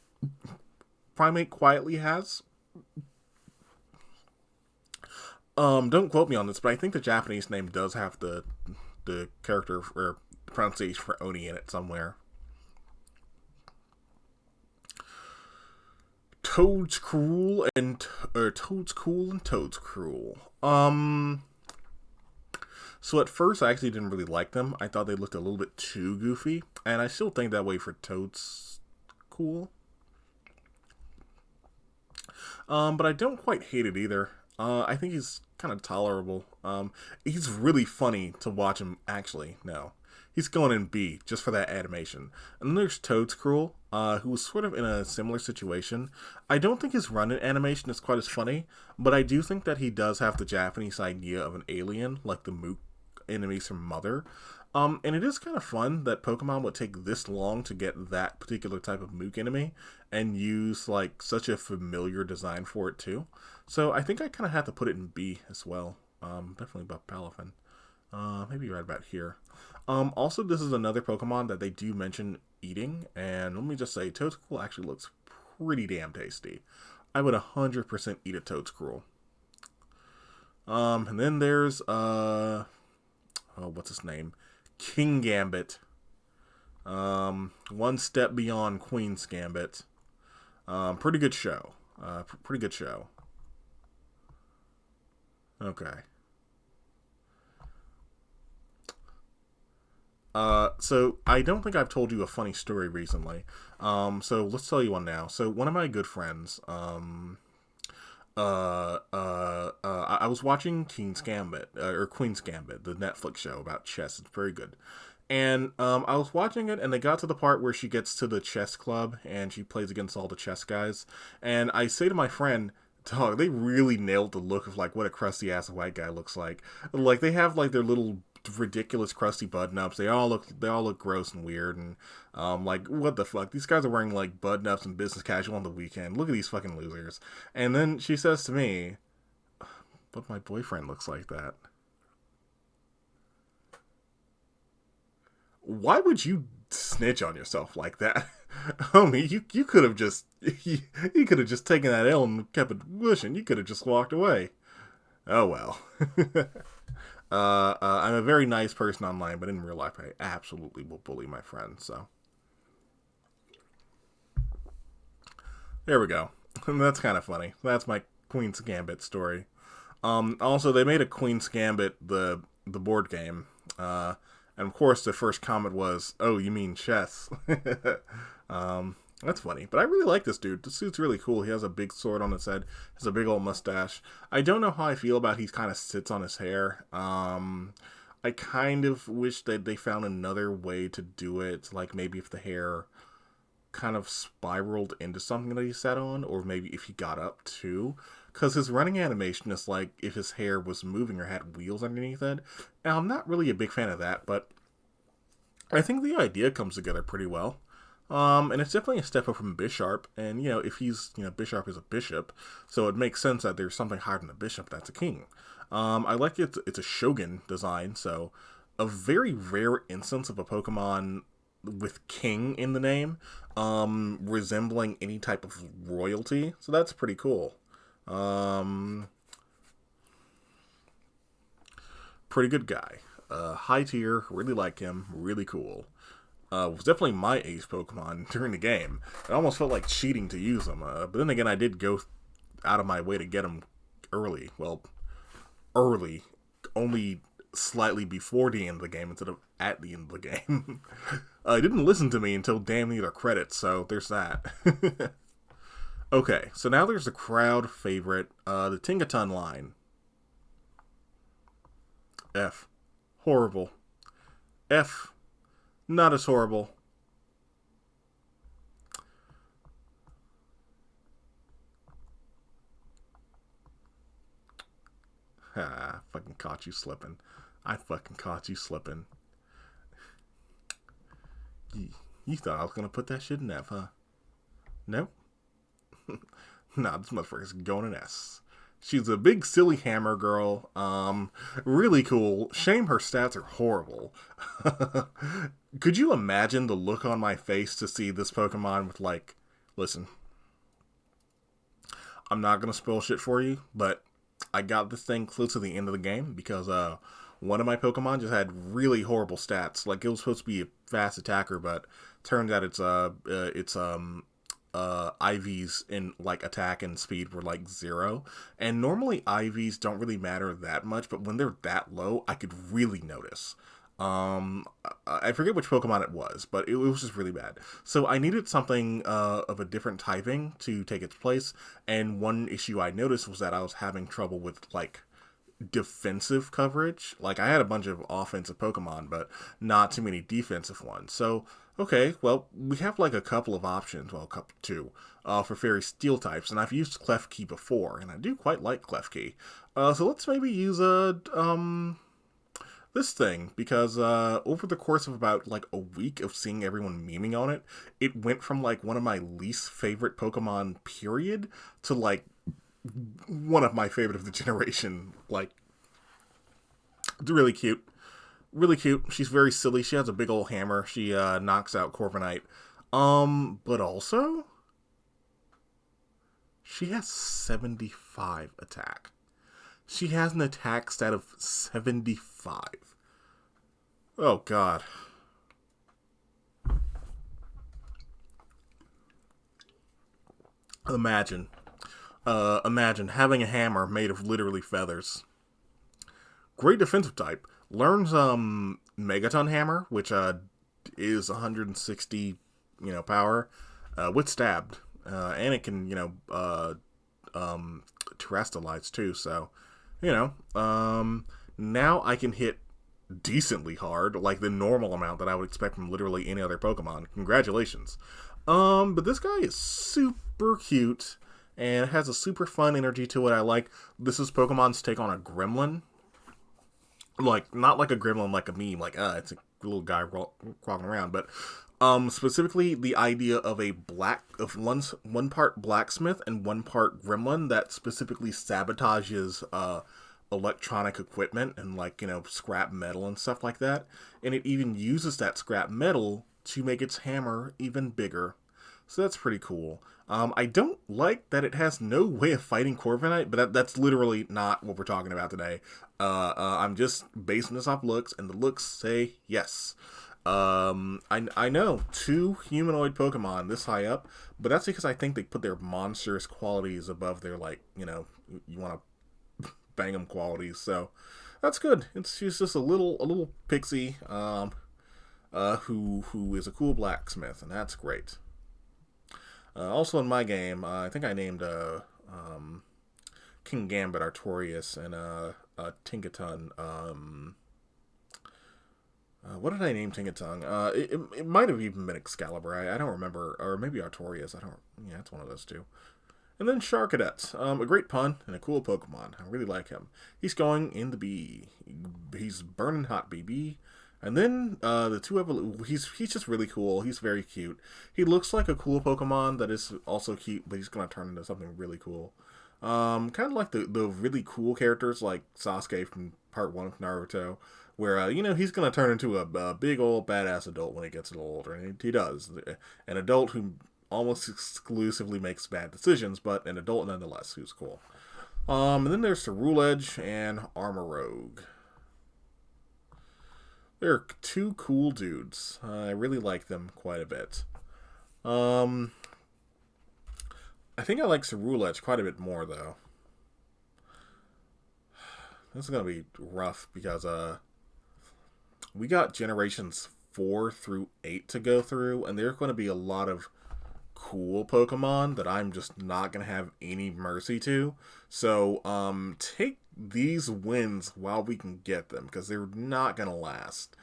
Primate quietly has. Don't quote me on this, but I think the Japanese name does have the character or pronunciation for Oni in it somewhere. Toad's cool and Toad's cool and Toad's cruel. So at first I actually didn't really like them. I thought they looked a little bit too goofy, and I still think that way for Toad's cool. But I don't quite hate it either. I think he's kind of tolerable. He's really funny to watch him. Actually, no. He's going in B just for that animation. And then there's Toad's Cruel, who was sort of in a similar situation. I don't think his run-in animation is quite as funny, but I do think that he does have the Japanese idea of an alien, like the Mook enemies from Mother. And it is kind of fun that Pokemon would take this long to get that particular type of Mook enemy and use, like, such a familiar design for it, too. So I think I kind of have to put it in B as well. Definitely about Palafin. Maybe right about here. Also, this is another Pokemon that they do mention eating, and let me just say, Toadstool actually looks pretty damn tasty. I would 100% eat a Toadstool. And then there's, what's his name? King Gambit. One step beyond Queen's Gambit. Pretty good show. Pretty good show. Okay. So I don't think I've told you a funny story recently. So let's tell you one now. So one of my good friends, I was watching Queen's Gambit, the Netflix show about chess. It's very good. And I was watching it, and they got to the part where she gets to the chess club, and she plays against all the chess guys. And I say to my friend, dog, they really nailed the look of, like, what a crusty ass white guy looks like. Like, they have, like, their little ridiculous crusty button-ups. They all look gross and weird, and like, what the fuck, these guys are wearing, like, button-ups and business casual on the weekend. Look at these fucking losers. And then she says to me, but my boyfriend looks like that. Why would you snitch on yourself like that? Homie, you could have just you could have just taken that L and kept it pushing. You could have just walked away. Oh well. I'm a very nice person online, but in real life, I absolutely will bully my friends, so. There we go. That's kind of funny. That's my Queen's Gambit story. Also, they made a Queen's Gambit, the board game, and of course, the first comment was, oh, you mean chess. That's funny. But I really like this dude. This dude's really cool. He has a big sword on his head. Has a big old mustache. I don't know how I feel about he kind of sits on his hair. I kind of wish that they found another way to do it. Like maybe if the hair kind of spiraled into something that he sat on. Or maybe if he got up too. Because his running animation is like if his hair was moving or had wheels underneath it. And I'm not really a big fan of that. But I think the idea comes together pretty well. And it's definitely a step up from Bisharp. And, if he's, Bisharp is a bishop, so it makes sense that there's something higher than a bishop that's a king. I like it's a Shogun design, so a very rare instance of a Pokemon with king in the name, resembling any type of royalty. So that's pretty cool. Um, Pretty good guy. High tier, really like him, really cool. Was definitely my ace Pokemon during the game. It almost felt like cheating to use him, but then again, I did go out of my way to get him early. Well, early, only slightly before the end of the game instead of at the end of the game. He didn't listen to me until damn near the credits, so there's that. Okay, so now there's the crowd favorite, the Tingaton line. F. Horrible. F. Not as horrible. Ha, fucking caught you slipping. I fucking caught you slipping. You thought I was gonna put that shit in F, huh? Nope. Nah, this motherfucker's going in S. She's a big silly hammer girl. Really cool. Shame her stats are horrible. Could you imagine the look on my face to see this Pokemon with listen, I'm not gonna spoil shit for you, but I got this thing close to the end of the game because one of my Pokemon just had really horrible stats. Like it was supposed to be a fast attacker, but turns out it's IVs in attack and speed were 0. And normally IVs don't really matter that much, but when they're that low, I could really notice. I forget which Pokemon it was, but it was just really bad. So I needed something of a different typing to take its place. And one issue I noticed was that I was having trouble with defensive coverage. I had a bunch of offensive Pokemon, but not too many defensive ones. So okay, well, we have a couple of options, well, a couple two, for fairy steel types, and I've used Klefki before, and I do quite like Klefki. So let's maybe use this thing, because over the course of about a week of seeing everyone memeing on it, it went from one of my least favorite Pokemon period to one of my favorite of the generation. It's really cute. Really cute. She's very silly. She has a big old hammer. She knocks out Corviknight. But also, she has 75 attack. She has an attack stat of 75. Oh, God. Imagine. Imagine having a hammer made of literally feathers. Great defensive type. Learns Megaton Hammer, which is 160, power, with stabbed, and it can terrestrialize too. So, now I can hit decently hard, like the normal amount that I would expect from literally any other Pokemon. Congratulations. But this guy is super cute and has a super fun energy to it. I like this is Pokemon's take on a Gremlin. Not like a gremlin, like a meme, it's a little guy crawling around, but specifically the idea of one part blacksmith and one part gremlin that specifically sabotages electronic equipment and scrap metal and stuff like that, and it even uses that scrap metal to make its hammer even bigger. So that's pretty cool. I don't like that it has no way of fighting Corviknight, but that's literally not what we're talking about today. I'm just basing this off looks, and the looks say yes. I know 2 humanoid Pokemon this high up, but that's because I think they put their monstrous qualities above their you want to bang them qualities. So that's good. She's just a little pixie, who is a cool blacksmith, and that's great. Also in my game, I think I named King Gambit Artorias and Tinkaton. What did I name Tinkaton? It might have even been Excalibur. I don't remember, or maybe Artorias. I don't. Yeah, it's one of those two. And then Sharkadet, a great pun and a cool Pokemon. I really like him. He's going in the B. He's burning hot, baby. And then the two he's just really cool. He's very cute. He looks like a cool Pokemon that is also cute, but he's gonna turn into something really cool. Kind of like the really cool characters like Sasuke from Part One of Naruto, where he's gonna turn into a big old badass adult when he gets a little older, and he does. An adult who almost exclusively makes bad decisions, but an adult nonetheless who's cool. And then there's Ceruledge and Armorogue. They're two cool dudes. I really like them quite a bit. Um, I think I like Ceruledge quite a bit more though. This is gonna be rough because we got generations 4 through 8 to go through, and there's going to be a lot of cool Pokemon that I'm just not gonna have any mercy to. So take these wins while we can get them because they're not gonna last.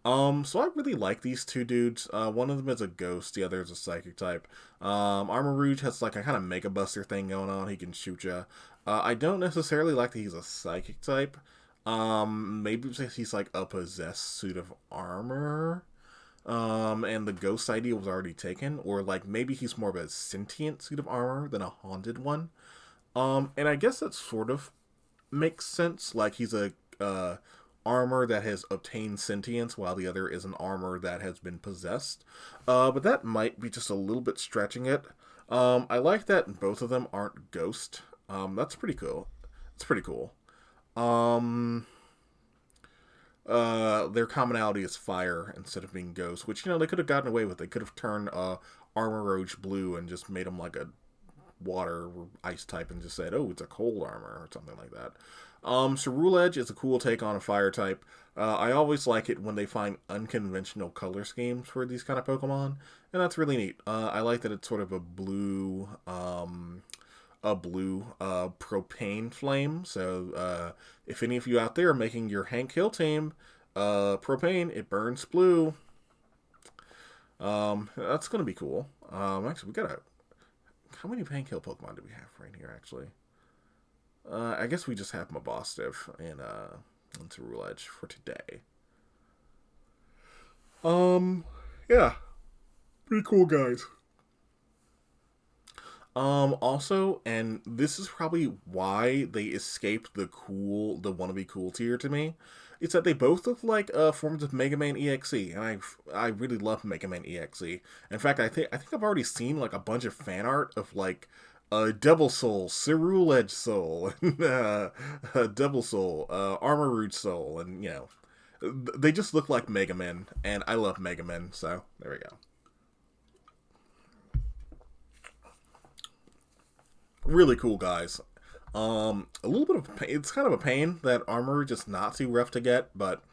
So I really like these two dudes. One of them is a ghost, the other is a psychic type. Armorogue has like a kind of Mega Buster thing going on. He can shoot ya. I don't necessarily like that he's a psychic type. Maybe he's like a possessed suit of armor. And the ghost idea was already taken, or like maybe he's more of a sentient suit of armor than a haunted one. And I guess that sort of makes sense. Like he's a armor that has obtained sentience, while the other is an armor that has been possessed. But that might be just a little bit stretching it. I like that both of them aren't ghost. That's pretty cool. It's pretty cool. Um, their commonality is fire instead of being ghost, which they could have gotten away with. They could have turned Armoroge blue and just made him like a water or ice type and just said, "Oh, it's a cold armor" or something like that. Ceruledge is a cool take on a fire type. I always like it when they find unconventional color schemes for these kind of Pokemon, and that's really neat. I like that it's sort of a blue propane flame. So if any of you out there are making your Hank Hill team propane, it burns blue. That's gonna be cool. Actually, we gotta. How many Hank Hill Pokemon do we have right here? Actually, I guess we just have Mabostiff and Ceruledge for today. Yeah, pretty cool guys. Also, and this is probably why they escaped the wannabe cool tier to me. It's that they both look like forms of Mega Man EXE, and I really love Mega Man EXE. In fact, I think I've already seen like a bunch of fan art of like Devil Soul, Ceruledge Soul, and Devil Soul, Armorogue Soul, and they just look like Mega Man, and I love Mega Man, so there we go. Really cool guys. A little bit of it's kind of a pain that armor just not too rough to get, but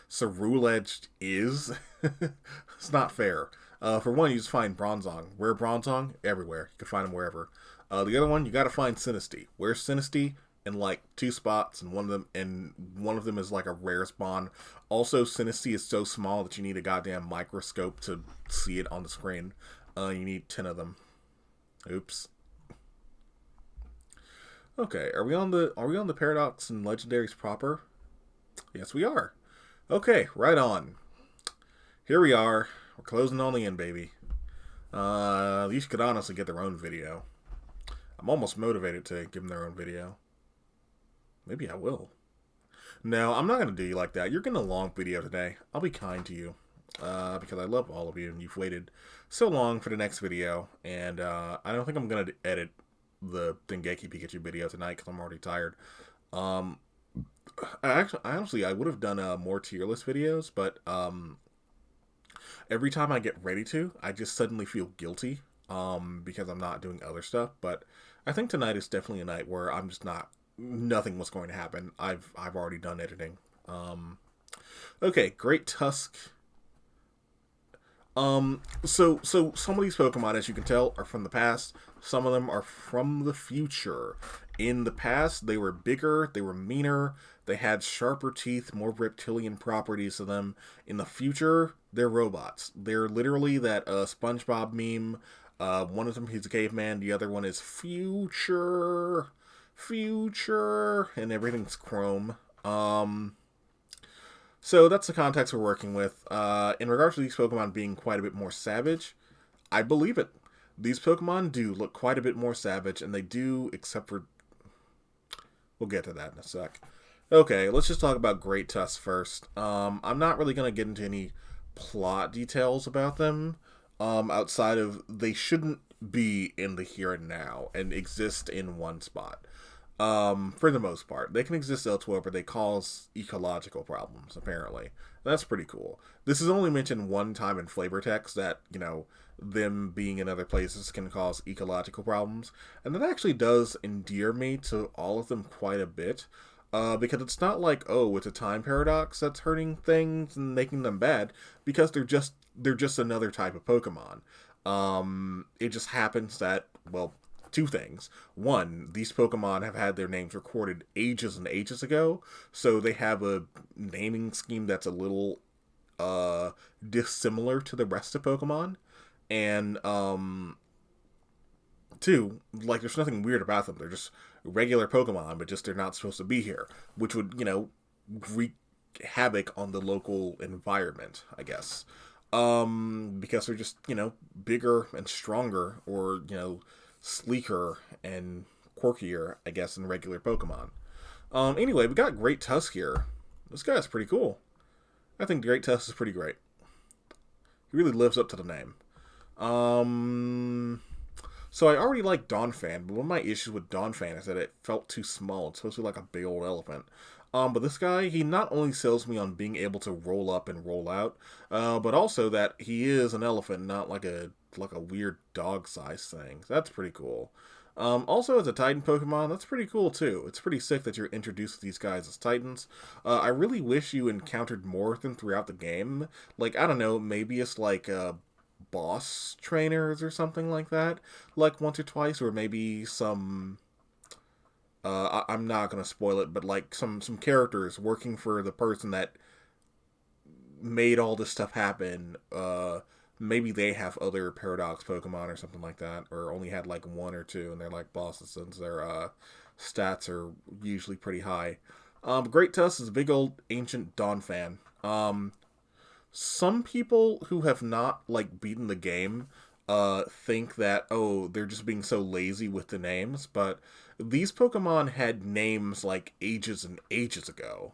Ceruledge is. It's not fair. For one, you just find Bronzong. Where Bronzong? Everywhere. You can find them wherever. The other one, you got to find Sinistea. Where's Sinistea? In like 2 spots, and one of them is like a rare spawn. Also, Sinistea is so small that you need a goddamn microscope to see it on the screen. You need 10 of them. Oops. Okay, are we on the Paradox and Legendaries proper? Yes, we are. Okay, right on. Here we are. We're closing on the end, baby. These could honestly get their own video. I'm almost motivated to give them their own video. Maybe I will. No, I'm not going to do you like that. You're getting a long video today. I'll be kind to you. Because I love all of you, and you've waited so long for the next video. And I don't think I'm going to edit the Dengeki Pikachu video tonight because I'm already tired. I would have done more tier list videos, but every time I get ready to, I just suddenly feel guilty because I'm not doing other stuff. But I think tonight is definitely a night where I'm just not. Nothing was going to happen. I've already done editing. Okay, Great Tusk. So some of these Pokemon, as you can tell, are from the past. Some of them are from the future. In the past, they were bigger, they were meaner, they had sharper teeth, more reptilian properties to them. In the future, they're robots. They're literally that SpongeBob meme. One of them, he's a caveman. The other one is future, and everything's chrome. So that's the context we're working with. In regards to these Pokemon being quite a bit more savage, I believe it. These Pokemon do look quite a bit more savage, and they do, except for... We'll get to that in a sec. Okay, let's just talk about Great Tusk first. I'm not really going to get into any plot details about them, outside of they shouldn't be in the here and now and exist in one spot. For the most part. They can exist elsewhere, but they cause ecological problems, apparently. That's pretty cool. This is only mentioned one time in flavor text that, them being in other places can cause ecological problems. And that actually does endear me to all of them quite a bit. Because it's not like, oh, it's a time paradox that's hurting things and making them bad, because they're just another type of Pokemon. It just happens that, well, two things. One, these Pokemon have had their names recorded ages and ages ago, so they have a naming scheme that's a little dissimilar to the rest of Pokemon. And two, like, there's nothing weird about them. They're just regular Pokemon, but just they're not supposed to be here, which would, wreak havoc on the local environment, I guess. Because they're just, bigger and stronger, or, sleeker and quirkier, I guess, than regular Pokemon. Anyway, we got Great Tusk here. This guy's pretty cool. I think Great Tusk is pretty great. He really lives up to the name. So I already like Donphan, but one of my issues with Donphan is that it felt too small. It's supposed to be like a big old elephant. But this guy, he not only sells me on being able to roll up and roll out, but also that he is an elephant, not like a weird dog-sized thing. So that's pretty cool. Also, as a Titan Pokemon, that's pretty cool too. It's pretty sick that you're introduced to these guys as Titans. I really wish you encountered more of them throughout the game. Like, I don't know, maybe it's like boss trainers or something like that, like once or twice, or maybe some... I'm not gonna spoil it, but like some characters working for the person that made all this stuff happen. Maybe they have other Paradox Pokemon or something like that, or only had like one or two, and they're like bosses since their stats are usually pretty high. Great Tusk is a big old ancient Donphan. Some people who have not like beaten the game think that, oh, they're just being so lazy with the names, but these Pokemon had names like ages and ages ago.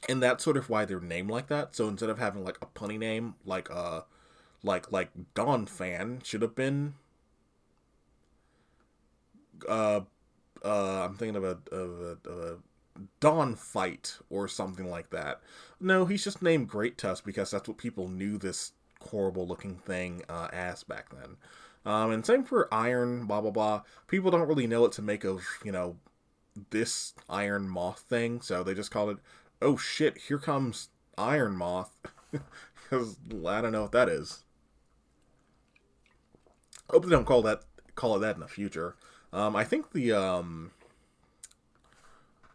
And that's sort of why they're named like that. So instead of having like a punny name like Donphan should have been I'm thinking of a Dawn Fight or something like that. No, he's just named Great Tusk because that's what people knew this horrible looking thing as back then. And same for Iron, blah blah blah. People don't really know what to make of, this Iron Moth thing, so they just call it, oh shit, here comes Iron Moth. Because I don't know what that is. Hope they don't call it that in the future. I think the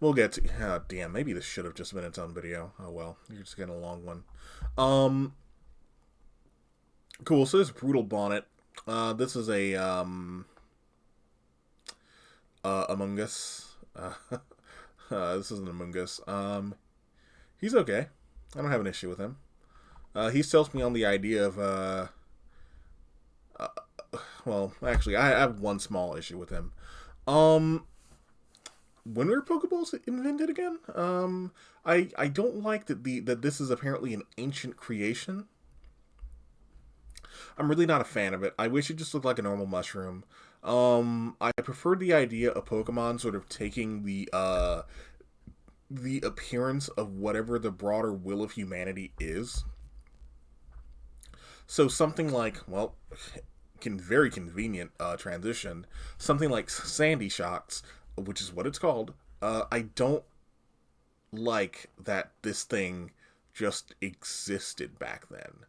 we'll get to... Oh, damn, maybe this should have just been its own video. Oh well, you're just getting a long one. Cool, so this is Brutal Bonnet. This is a Among Us. This isn't Among Us. He's okay. I don't have an issue with him. He sells me on the idea of well, actually, I have one small issue with him. When were Pokeballs invented again? I don't like that this is apparently an ancient creation. I'm really not a fan of it. I wish it just looked like a normal mushroom. I prefer the idea of Pokemon sort of taking the appearance of whatever the broader will of humanity is. So something like, well, very convenient transition. Something like Sandy Shocks, which is what it's called. I don't like that this thing just existed back then.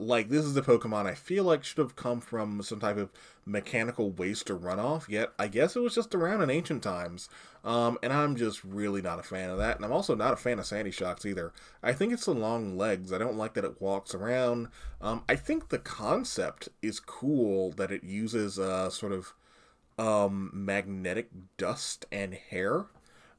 Like, this is a Pokemon I feel like should have come from some type of mechanical waste or runoff, yet I guess it was just around in ancient times. And I'm just really not a fan of that, and I'm also not a fan of Sandy Shocks either. I think it's the long legs. I don't like that it walks around. I think the concept is cool, that it uses sort of magnetic dust and hair.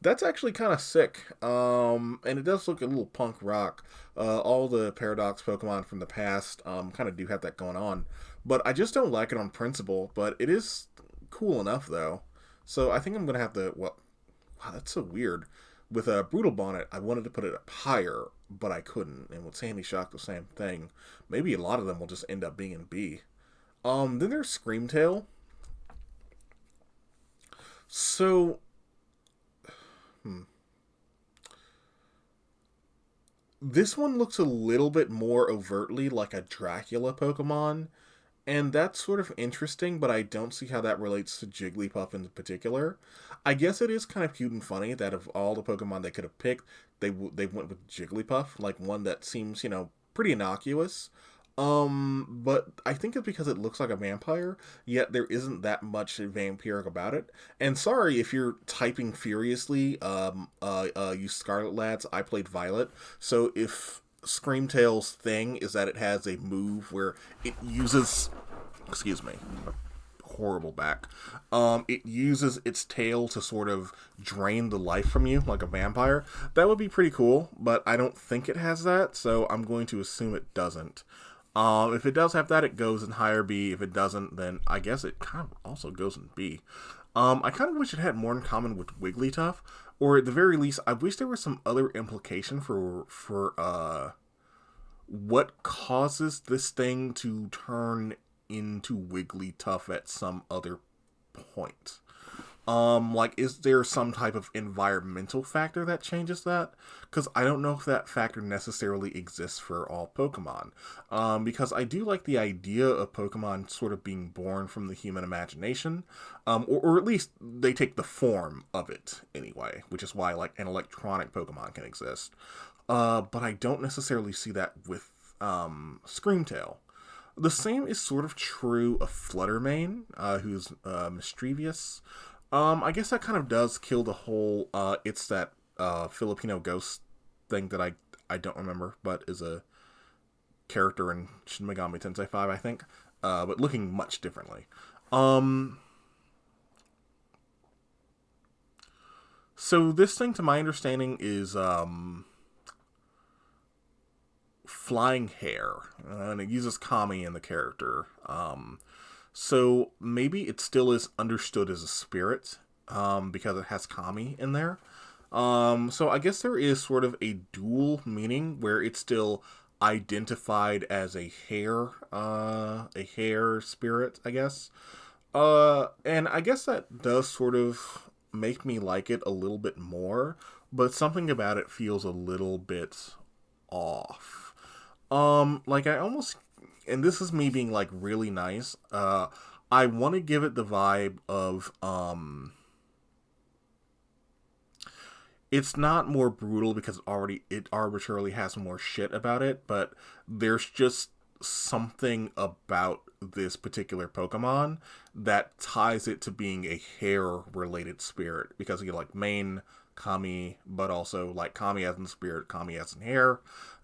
That's actually kind of sick. And it does look a little punk rock. All the Paradox Pokemon from the past kind of do have that going on. But I just don't like it on principle. But it is cool enough, though. So I think I'm going to have to. Well, wow, that's so weird. With a Brutal Bonnet, I wanted to put it up higher, but I couldn't. And with Sandy Shock, the same thing. Maybe a lot of them will just end up being in B. Then there's Screamtail. So, hmm. This one looks a little bit more overtly like a Dracula Pokemon, and that's sort of interesting, but I don't see how that relates to Jigglypuff in particular. I guess it is kind of cute and funny that of all the Pokemon they could have picked, they went with Jigglypuff, like one that seems, pretty innocuous. But I think it's because it looks like a vampire, yet there isn't that much vampiric about it. And sorry if you're typing furiously, you Scarlet Lads, I played Violet, so if Screamtail's thing is that it has a move where it uses, excuse me, horrible back. It uses its tail to sort of drain the life from you like a vampire. That would be pretty cool, but I don't think it has that, so I'm going to assume it doesn't. If it does have that, it goes in higher B. If it doesn't, then I guess it kind of also goes in B. I kind of wish it had more in common with Wigglytuff, or at the very least, I wish there was some other implication for what causes this thing to turn into Wigglytuff at some other point. Like, is there some type of environmental factor that changes that? Because I don't know if that factor necessarily exists for all Pokemon. Because I do like the idea of Pokemon sort of being born from the human imagination, or at least they take the form of it anyway, which is why, like, an electronic Pokemon can exist. But I don't necessarily see that with Screamtail. The same is sort of true of Fluttermane, who's mischievous. I guess that kind of does kill the whole, it's that Filipino ghost thing that I don't remember, but is a character in Shin Megami Tensei 5, I think, but looking much differently. So this thing, to my understanding, is flying hair, and it uses Kami in the character. So maybe it still is understood as a spirit, because it has Kami in there. So I guess there is sort of a dual meaning where it's still identified as a hair spirit, I guess. And I guess that does sort of make me like it a little bit more, but something about it feels a little bit off. Like I almost, and this is me being like really nice. I want to give it the vibe of it's not more brutal because it arbitrarily has more shit about it, but there's just something about this particular Pokemon that ties it to being a hair related spirit because you like main Kami, but also like Kami as in spirit, Kami as in hair,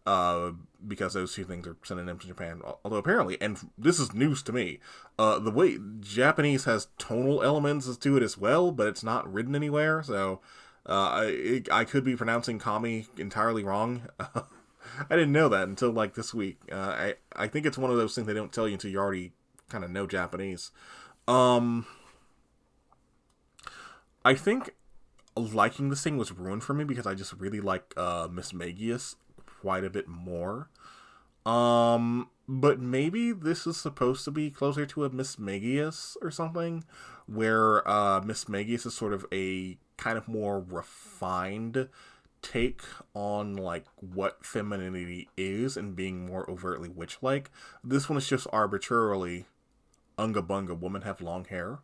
uh, because those two things are synonyms in Japan. Although apparently, and this is news to me, the way Japanese has tonal elements to it as well, but it's not written anywhere, so I could be pronouncing Kami entirely wrong. I didn't know that until like this week. I think it's one of those things they don't tell you until you already kind of know Japanese. Um, I think liking this thing was ruined for me because I just really like Miss Magius quite a bit more. But maybe this is supposed to be closer to a Miss Magius or something, where Miss Magius is sort of a kind of more refined take on like what femininity is and being more overtly witch-like. This one is just arbitrarily unga bunga women have long hair.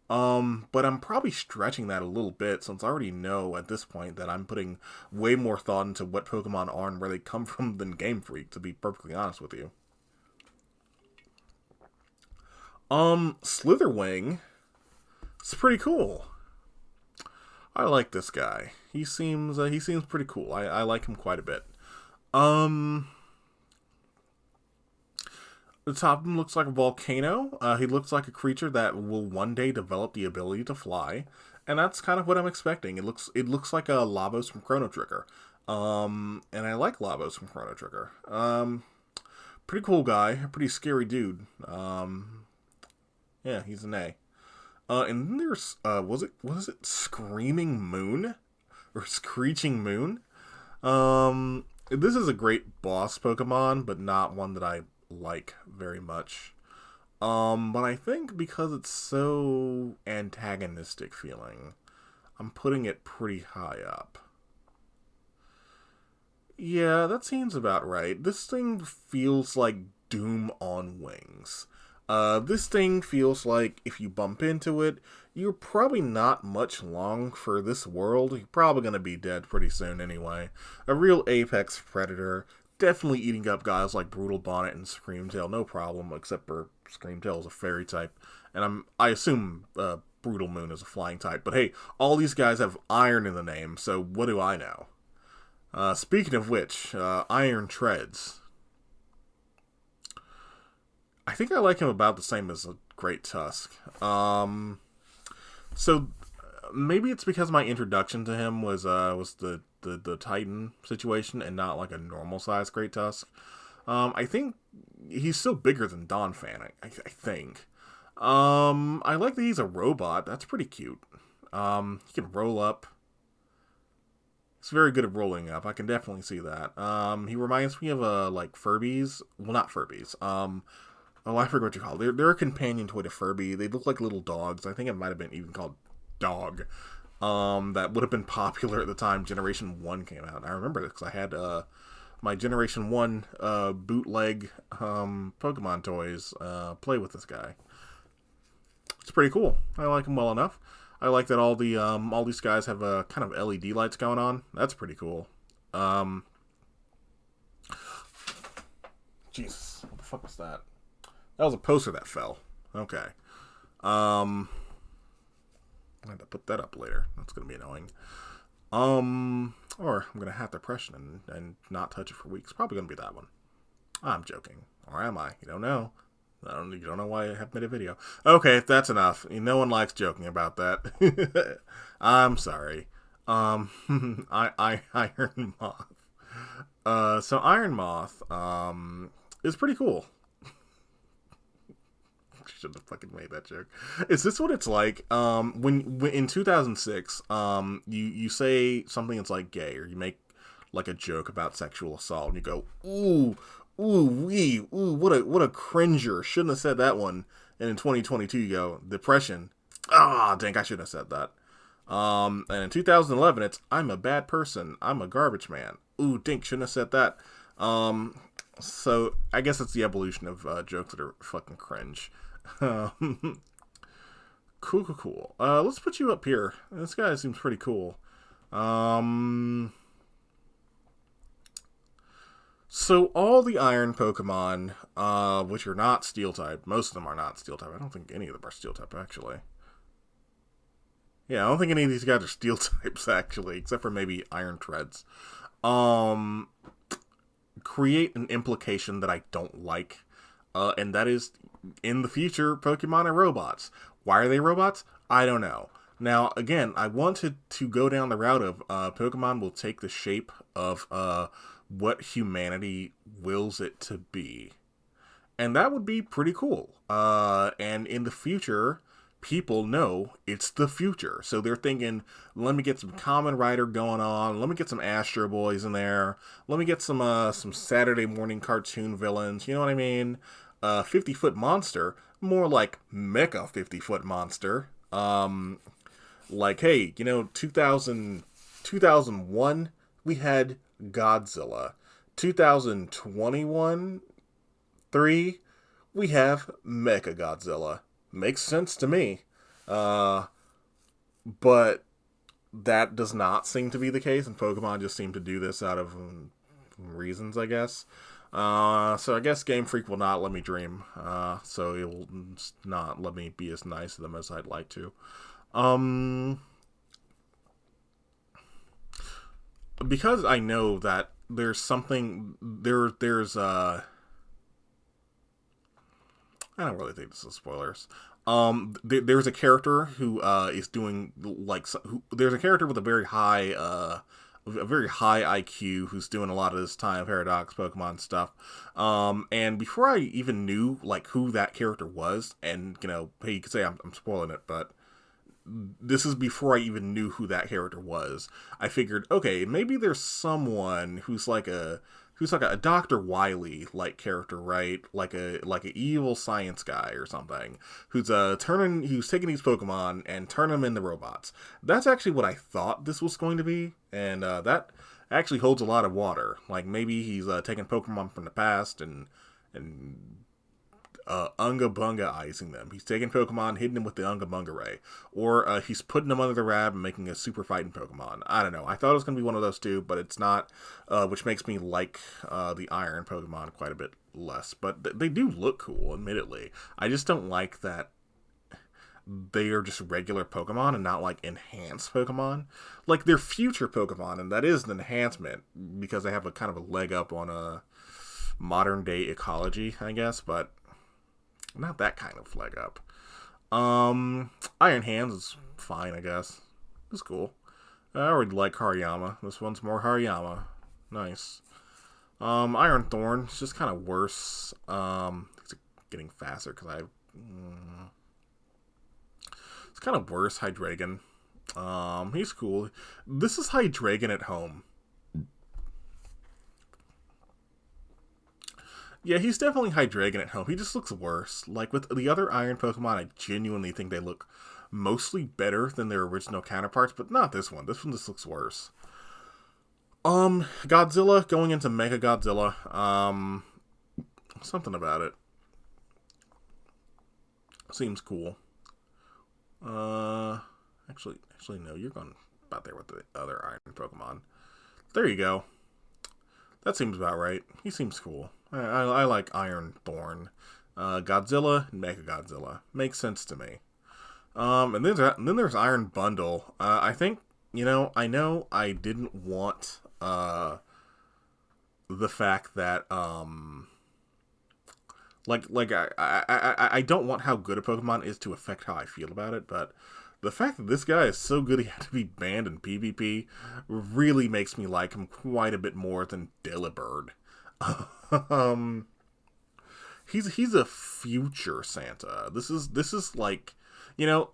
But I'm probably stretching that a little bit since I already know at this point that I'm putting way more thought into what Pokemon are and where they come from than Game Freak, to be perfectly honest with you. Slitherwing, it's pretty cool. I like this guy. He seems pretty cool. I like him quite a bit. Um, the top of him looks like a volcano. He looks like a creature that will one day develop the ability to fly. and that's kind of what I'm expecting. It looks like a Lavos from Chrono Trigger, and I like Lavos from Chrono Trigger. Pretty cool guy, a pretty scary dude. Yeah, he's an A. And then there's was it Screaming Moon or Screeching Moon? This is a great boss Pokemon, but not one that I like very much. But I think because it's so antagonistic feeling, I'm putting it pretty high up. Yeah, that seems about right. This thing feels like Doom on wings. This thing feels like if you bump into it, you're probably not much long for this world. You're probably gonna be dead pretty soon anyway. A real apex predator, definitely eating up guys like Brutal Bonnet and Screamtail, no problem, except for Screamtail is a fairy type, and I assume Brutal Moon is a flying type. But hey, all these guys have iron in the name, so what do I know? Speaking of which, Iron Treads. I think I like him about the same as a Great Tusk. So maybe it's because my introduction to him was the Titan situation and not like a normal size Great Tusk. I think he's still bigger than Donphan. I think. I like that he's a robot. That's pretty cute. He can roll up. He's very good at rolling up. I can definitely see that. He reminds me of like Furbies. Well, not Furbies. Oh, I forget what you call it. They're a companion toy to Furby. They look like little dogs. I think it might have been even called Dog. That would have been popular at the time Generation 1 came out. I remember this because I had my Generation 1 bootleg Pokemon toys play with this guy. It's pretty cool. I like him well enough. I like that all these guys have kind of LED lights going on. That's pretty cool. Jesus, what the fuck was that? That was a poster that fell. Okay. I have to put that up later. That's gonna be annoying. Or I'm gonna have to press it and not touch it for weeks. Probably gonna be that one. I'm joking. Or am I? You don't know. You don't know why I haven't made a video. Okay, that's enough. No one likes joking about that. I'm sorry. Iron Moth. So Iron Moth, is pretty cool. Should have fucking made that joke. Is this what it's like? When in 2006, you say something that's like gay, or you make like a joke about sexual assault, and you go, ooh, what a cringer. Shouldn't have said that one. And in 2022, you go, depression. Ah, dang, I shouldn't have said that. And in 2011, it's I'm a bad person. I'm a garbage man. Ooh, dink, shouldn't have said that. So I guess it's the evolution of jokes that are fucking cringe. Cool. Let's put you up here. This guy seems pretty cool. So all the iron Pokemon, which are not steel type, most of them are not steel type. I don't think any of them are steel type, actually. Yeah, I don't think any of these guys are steel types, actually, except for maybe Iron Treads. Create an implication that I don't like, and that is, in the future, Pokemon are robots. Why are they robots? I don't know. Now, again, I wanted to go down the route of Pokemon will take the shape of what humanity wills it to be. And that would be pretty cool. And in the future, people know it's the future. So they're thinking, let me get some Kamen Rider going on. Let me get some Astro Boys in there. Let me get some Saturday morning cartoon villains. You know what I mean? 50-foot monster. More like Mecha 50-foot monster. Like, hey, 2001, we had Godzilla. 2021, 3, we have Mecha Godzilla. Makes sense to me. But that does not seem to be the case, and Pokemon just seem to do this out of reasons, I guess. So I guess Game Freak will not let me dream. So it will not let me be as nice to them as I'd like to. Because I know that there's something there's I don't really think this is spoilers. There's a character who is doing like there's a character with a very high IQ who's doing a lot of this time paradox Pokemon stuff. And before I even knew like who that character was, and hey, you could say I'm spoiling it, but this is before I even knew who that character was. I figured, okay, maybe there's someone who's like a Dr. Wily like character, right? Like a evil science guy or something who's taking these Pokemon and turning them into robots. That's actually what I thought this was going to be, and that actually holds a lot of water. Like maybe he's taking Pokemon from the past and Unga Bunga-izing them. He's taking Pokemon, hitting them with the Unga Bunga Ray. Or he's putting them under the rab and making a super fighting Pokemon. I don't know. I thought it was going to be one of those two, but it's not, which makes me like the Iron Pokemon quite a bit less. But they do look cool, admittedly. I just don't like that they are just regular Pokemon and not like enhanced Pokemon. Like they're future Pokemon, and that is an enhancement because they have a kind of a leg up on a modern day ecology, I guess, but not that kind of leg up. Iron Hands is fine, I guess. It's cool. I already like Hariyama. This one's more Hariyama. Nice. Iron Thorn is just kind of worse. It's getting faster because it's kind of worse. Hydreigon. He's cool. This is Hydreigon at home. Yeah, he's definitely Hydreigon at home. He just looks worse. Like, with the other Iron Pokemon, I genuinely think they look mostly better than their original counterparts, but not this one. This one just looks worse. Godzilla, going into Mega Godzilla. Something about it seems cool. Actually, no, you're going about there with the other Iron Pokemon. There you go. That seems about right. He seems cool. I like Iron Thorn. Godzilla and Mega Godzilla. Makes sense to me. And then there's Iron Bundle. I think, I know I didn't want the fact that I don't want how good a Pokemon is to affect how I feel about it, but the fact that this guy is so good he had to be banned in PvP really makes me like him quite a bit more than Delibird. He's a future Santa. This is like,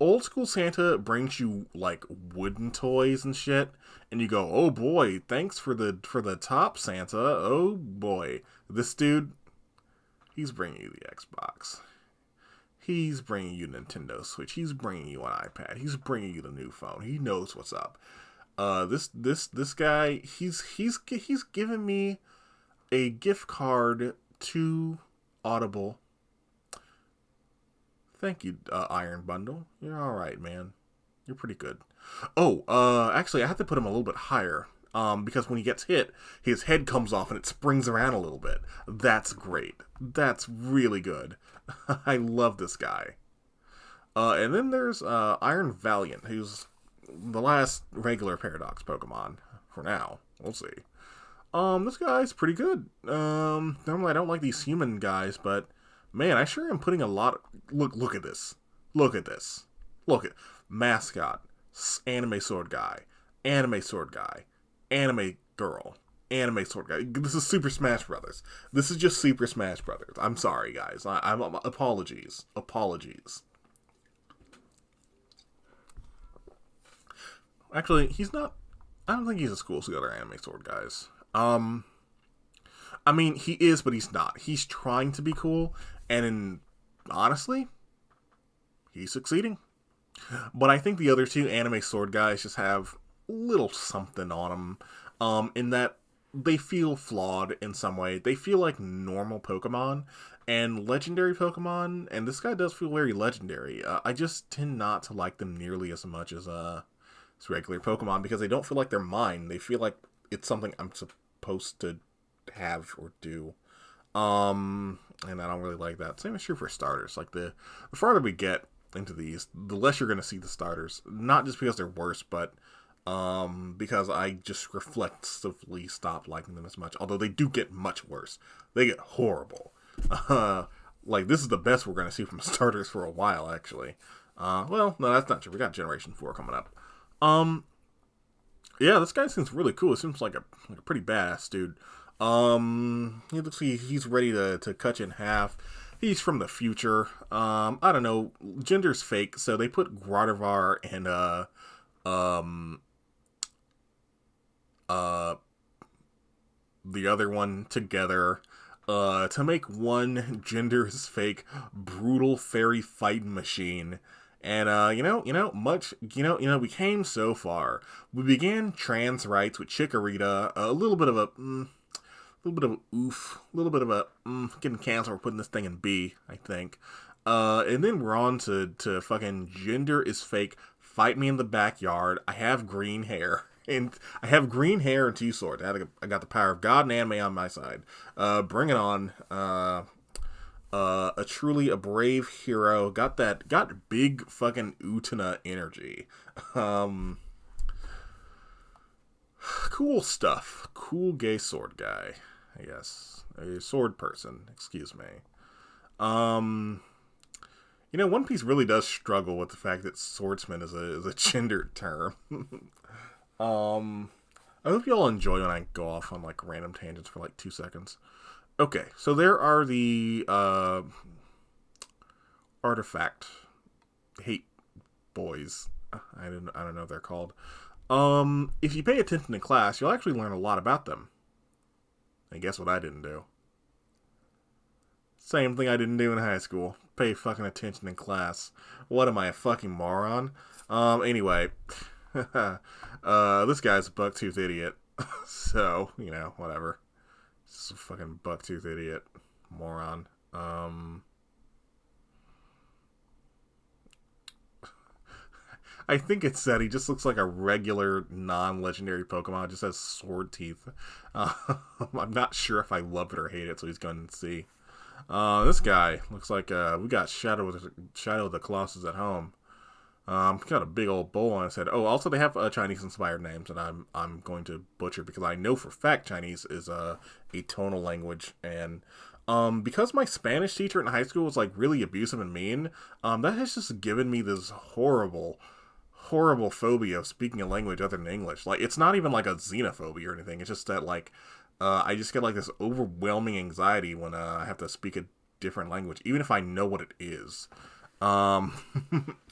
old school Santa brings you like wooden toys and shit, and you go, oh boy, thanks for the top Santa. Oh boy, this dude, he's bringing you the Xbox. He's bringing you Nintendo Switch. He's bringing you an iPad. He's bringing you the new phone. He knows what's up. This guy, he's given me a gift card to Audible. Thank you, Iron Bundle. You're all right, man. You're pretty good. Oh, actually, I have to put him a little bit higher. Because when he gets hit, his head comes off and it springs around a little bit. That's great. That's really good. I love this guy. And then there's Iron Valiant, who's the last regular Paradox Pokemon for now. We'll see. This guy's pretty good. Normally I don't like these human guys, but man, I sure am putting a lot of... Look at this. Look at this. Look at... Mascot. Anime Sword Guy. Anime Sword Guy. Anime Girl. Anime Sword Guy. This is Super Smash Brothers. This is just Super Smash Brothers. I'm sorry, guys. I'm apologies. Apologies. Actually, he's not... I don't think he's as cool as the other Anime Sword guys. I mean, he is, but he's not. He's trying to be cool, and honestly, he's succeeding. But I think the other two Anime Sword guys just have little something on them, in that they feel flawed in some way. They feel like normal Pokemon and legendary Pokemon, and this guy does feel very legendary. I just tend not to like them nearly as much as regular Pokemon, because they don't feel like they're mine. They feel like it's something I'm supposed to have or do. And I don't really like that. Same is true for starters. Like the farther we get into these, the less you're going to see the starters. Not just because they're worse, but because I just reflexively stop liking them as much. Although they do get much worse. They get horrible. like, this is the best we're going to see from starters for a while, actually. Well, no, that's not true. We got Generation 4 coming up. Yeah, this guy seems really cool. It seems like a pretty badass dude. He looks like he's ready to cut you in half. He's from the future. I don't know. Gender's fake, so they put Gradivar and, the other one together to make one Gender's fake brutal fairy fighting machine. And we came so far. We began trans rights with Chikorita, a little bit of a getting canceled for putting this thing in B, I think. And then we're on to fucking Gender is fake. Fight me in the backyard. I have green hair. And I have green hair and two swords. I got the power of God and anime on my side. Bring it on. A truly a brave hero. Got big fucking Utena energy. Cool stuff. Cool gay sword guy. I guess. A sword person. Excuse me. One Piece really does struggle with the fact that swordsman is a gendered term. I hope y'all enjoy when I go off on like random tangents for like 2 seconds. Okay, so there are the artifact hate boys. I don't know what they're called. If you pay attention in class, you'll actually learn a lot about them. And guess what I didn't do? Same thing I didn't do in high school. Pay fucking attention in class. What am I, a fucking moron? Anyway. This guy's a bucktooth idiot. So, whatever. Just a fucking bucktooth idiot. Moron. I think it's that he just looks like a regular non-legendary Pokemon. Just has sword teeth. I'm not sure if I love it or hate it, so he's going to see. This guy looks like we got Shadow of the Colossus at home. Got a big old bowl on his head. Oh, also they have Chinese-inspired names, and I'm going to butcher because I know for a fact Chinese is a tonal language, and because my Spanish teacher in high school was like really abusive and mean, that has just given me this horrible phobia of speaking a language other than English. Like, it's not even like a xenophobia or anything. It's just that like I just get like this overwhelming anxiety when I have to speak a different language, even if I know what it is. Even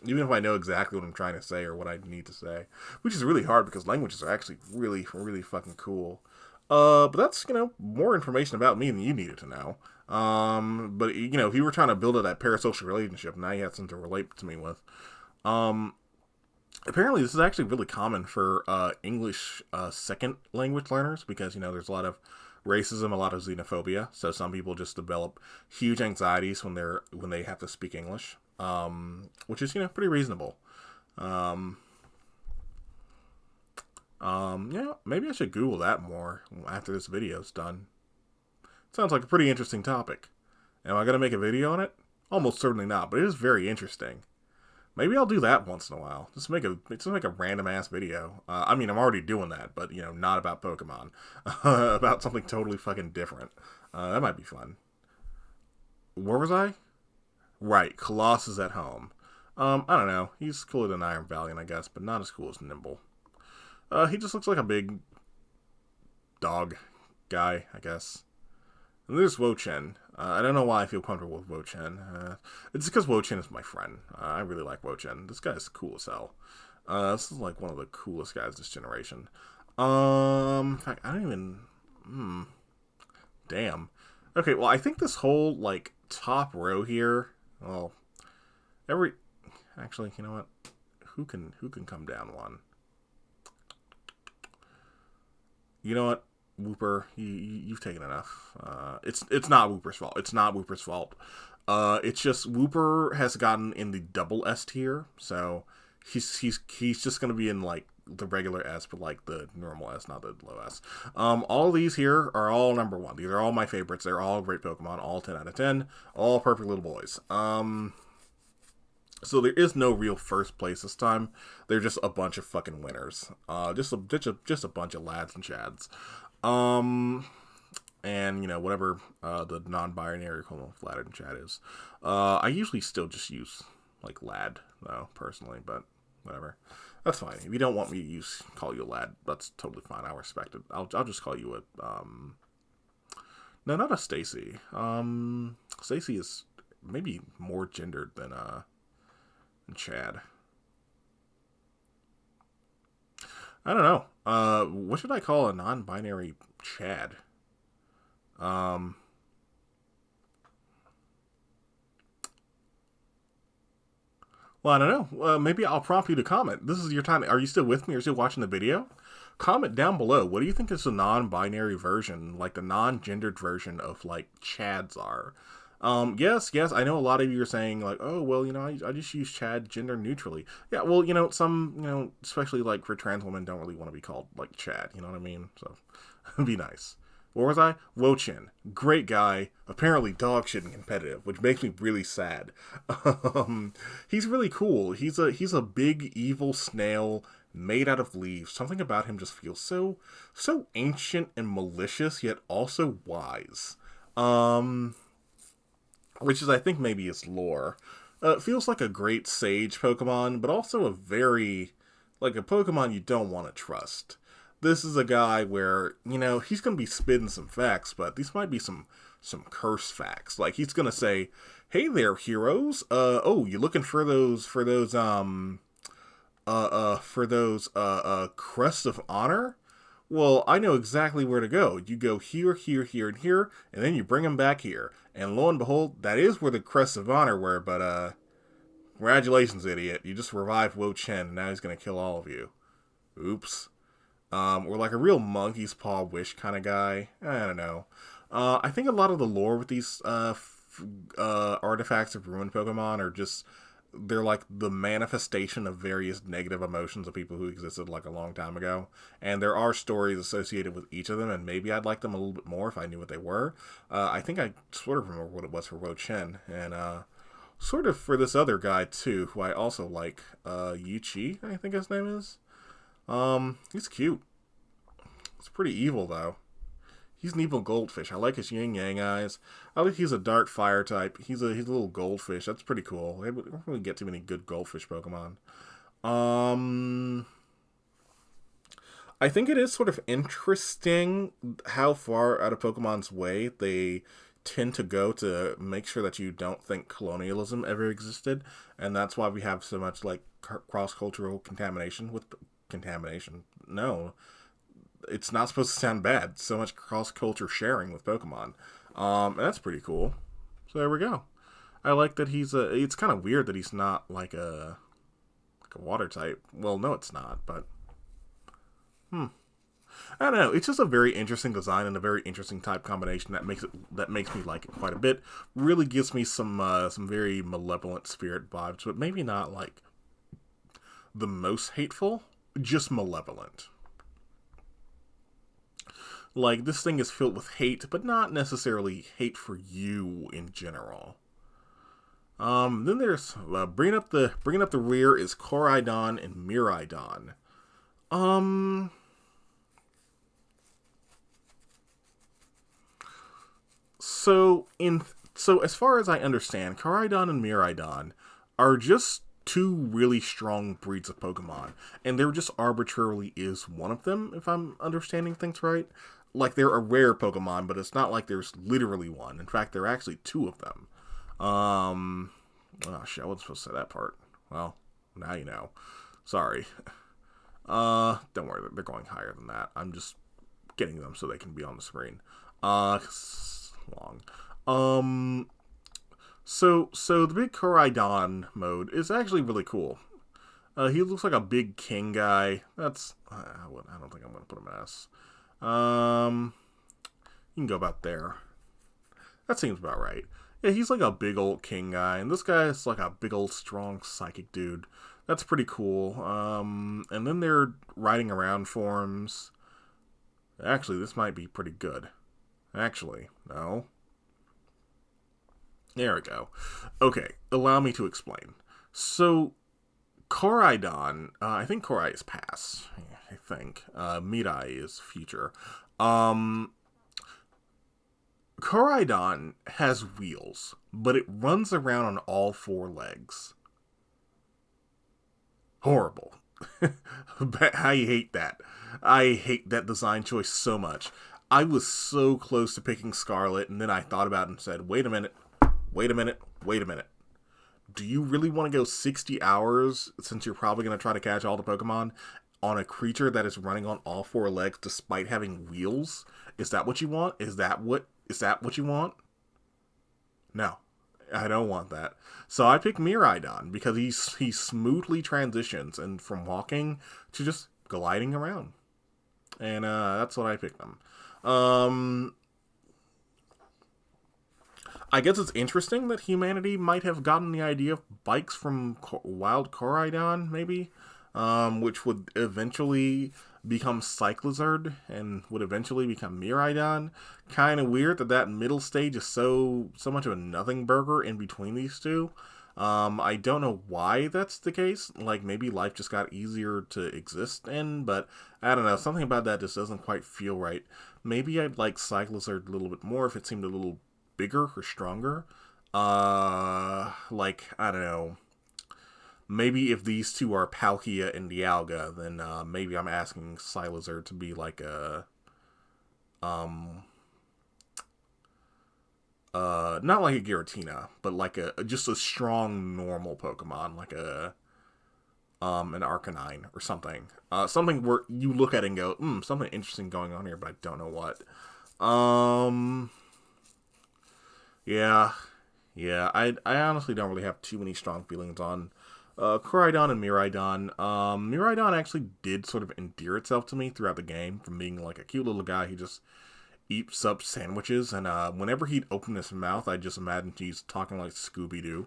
if I know exactly what I'm trying to say or what I need to say, which is really hard because languages are actually really, really fucking cool. But that's, more information about me than you needed to know. But if you were trying to build that parasocial relationship, now you had something to relate to me with. Apparently this is actually really common for, English, second language learners because, there's a lot of racism, a lot of xenophobia. So some people just develop huge anxieties when they have to speak English. Which is, pretty reasonable. Maybe I should Google that more after this video's done. Sounds like a pretty interesting topic. Am I gonna make a video on it? Almost certainly not, but it is very interesting. Maybe I'll do that once in a while. Just make a random ass video. I'm already doing that, but not about Pokemon. About something totally fucking different. That might be fun. Where was I? Right, Colossus at home. I don't know. He's cooler than Iron Valiant, I guess, but not as cool as Nimble. He just looks like a big dog guy, I guess. And there's Wo-Chen. I don't know why I feel comfortable with Wo-Chen. It's because Wo-Chen is my friend. I really like Wo-Chen. This guy's cool as hell. This is like one of the coolest guys this generation. In fact, I don't even... Damn. Okay, well, I think this whole, like, top row here... Well, actually, you know what? Who can come down one? You know what, Wooper, you've taken enough. It's not Wooper's fault. It's not Wooper's fault. It's just Wooper has gotten in the double S tier, so he's just gonna be in like the regular S, but like the normal S, not the low S. All of these here are all number 1. These are all my favorites. They're all great Pokemon, all 10 out of 10, all perfect little boys. So there is no real first place this time. They're just a bunch of fucking winners. Just a bunch of lads and chads. and whatever the non-binary equivalent of lad in chat is. I usually still just use like lad though, personally, but whatever. That's fine. If you don't want me to call you a lad, that's totally fine. I respect it. I'll just call you a no, not a Stacy. Stacy is maybe more gendered than Chad. I don't know. What should I call a non-binary Chad? Um, well, I don't know. Maybe I'll prompt you to comment. This is your time. Are you still with me? Are you still watching the video? Comment down below. What do you think is the non-binary version, like the non-gendered version of like Chads are? Yes, I know a lot of you are saying like, oh, well, I just use Chad gender neutrally. Yeah, well, some, especially like for trans women don't really want to be called like Chad, you know what I mean? So, it'd be nice. Where was I? Wochin. Great guy. Apparently dog shit and competitive, which makes me really sad. He's really cool. He's a big evil snail made out of leaves. Something about him just feels so ancient and malicious, yet also wise. Which is, I think, maybe his lore. It feels like a great sage Pokemon, but also like a Pokemon you don't want to trust. This is a guy where, he's going to be spitting some facts, but these might be some curse facts. Like, he's going to say, hey there, heroes. Oh, you looking for those crests of honor? Well, I know exactly where to go. You go here, here, here, and here, and then you bring them back here. And lo and behold, that is where the crests of honor were, but, congratulations, idiot. You just revived Wo Chen, and now he's gonna kill all of you. Oops. Or like a real monkey's paw wish kind of guy. I don't know. I think a lot of the lore with these, artifacts of ruined Pokemon are just... they're like the manifestation of various negative emotions of people who existed like a long time ago. And there are stories associated with each of them, and maybe I'd like them a little bit more if I knew what they were. I think I sort of remember what it was for Wo Chen, and sort of for this other guy too, who I also like, Yuchi, I think his name is. He's cute. He's pretty evil though. He's an evil goldfish. I like his yin-yang eyes. I like he's a dark fire type. He's a little goldfish. That's pretty cool. We don't really get too many good goldfish Pokemon. I think it is sort of interesting how far out of Pokemon's way they tend to go to make sure that you don't think colonialism ever existed. And that's why we have so much, like, cross-cultural contamination with... contamination? No. It's not supposed to sound bad. So much cross-culture sharing with Pokemon. And that's pretty cool. So there we go. I like that it's kind of weird that he's not like a water type. Well, no, it's not, but... I don't know. It's just a very interesting design and a very interesting type combination that makes me like it quite a bit. Really gives me some very malevolent spirit vibes, but maybe not like the most hateful, just malevolent. Like, this thing is filled with hate, but not necessarily hate for you in general. Then there's bringing up the rear is Koraidon and Miraidon. So as far as I understand, Koraidon and Miraidon are just two really strong breeds of Pokemon, and there just arbitrarily is one of them, if I'm understanding things right. Like, they're a rare Pokemon, but it's not like there's literally one. In fact, there are actually two of them. Oh shit, I wasn't supposed to say that part. Well, now you know. Sorry. Don't worry, they're going higher than that. I'm just getting them so they can be on the screen. Long. So the big Koraidon mode is actually really cool. He looks like a big king guy. That's... I don't think I'm going to put him in S. You can go about there. That seems about right. Yeah, he's like a big old king guy, and this guy is like a big old strong psychic dude. That's pretty cool. And then they're riding around forms. Actually, this might be pretty good. Actually, no. There we go. Okay, allow me to explain. So, Koraidon, I think Korai is past. I think. Mirai is future. Koraidon has wheels, but it runs around on all four legs. Horrible. I hate that. I hate that design choice so much. I was so close to picking Scarlet, and then I thought about it and said, wait a minute, wait a minute, wait a minute. Do you really want to go 60 hours, since you're probably going to try to catch all the Pokemon, on a creature that is running on all four legs despite having wheels? Is that what you want? Is that what you want? No. I don't want that. So I picked Miraidon because he smoothly transitions and from walking to just gliding around. And that's what I picked him. I guess it's interesting that humanity might have gotten the idea of bikes from Wild Koraidon, maybe, which would eventually become Cyclizard and would eventually become Miraidon. Kind of weird that middle stage is so much of a nothing burger in between these two. I don't know why that's the case. Like, maybe life just got easier to exist in, but I don't know. Something about that just doesn't quite feel right. Maybe I'd like Cyclizard a little bit more if it seemed a little bigger or stronger. Like, I don't know. Maybe if these two are Palkia and Dialga, then maybe I'm asking Cyclizard to be like a not like a Giratina, but like just a strong normal Pokemon, like an Arcanine or something. Something where you look at it and go, something interesting going on here, but I don't know what. Yeah. I honestly don't really have too many strong feelings on Koraidon and Miraidon. Miraidon actually did sort of endear itself to me throughout the game, from being like a cute little guy who just eats up sandwiches, and whenever he'd open his mouth, I just imagined he's talking like Scooby-Doo.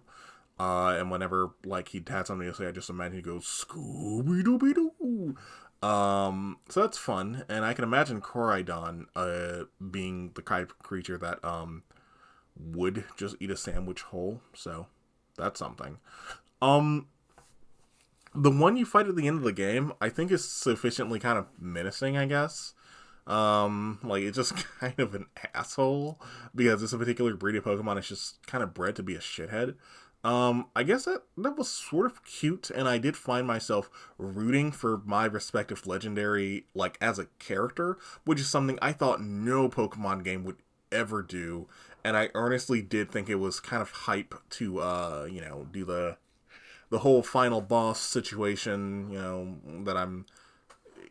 And whenever like he'd had something to say, I just imagined he goes Scooby-Doo-Doo. So that's fun, and I can imagine Koraidon being the kind of creature that would just eat a sandwich whole, so that's something. The one you fight at the end of the game, I think is sufficiently kind of menacing, I guess. Like, it's just kind of an asshole, because it's a particular breed of Pokemon it's just kind of bred to be a shithead. I guess that was sort of cute, and I did find myself rooting for my respective legendary, like, as a character, which is something I thought no Pokemon game would ever do, and I earnestly did think it was kind of hype to, do the whole final boss situation,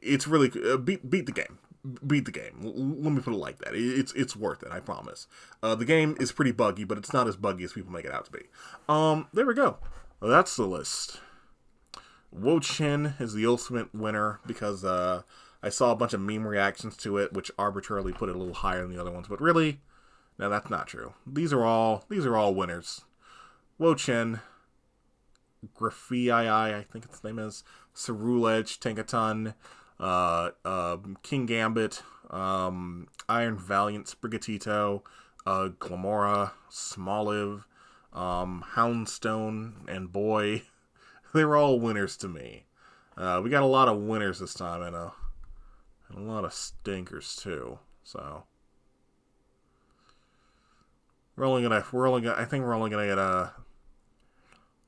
it's really, beat the game. Beat the game. Let me put it like that. It's worth it, I promise. The game is pretty buggy, but it's not as buggy as people make it out to be. There we go. Well, that's the list. Wo-Chien is the ultimate winner because I saw a bunch of meme reactions to it, which arbitrarily put it a little higher than the other ones. But really, no, that's not true. These are all winners. Wo-Chien, Grafii, I think its name is, Ceruledge, Tankaton, King Gambit, Iron Valiant, Sprigatito, Glamora, Smoliv, Houndstone, and Boy. They were all winners to me. We got a lot of winners this time, and a lot of stinkers too. So I think we're only gonna get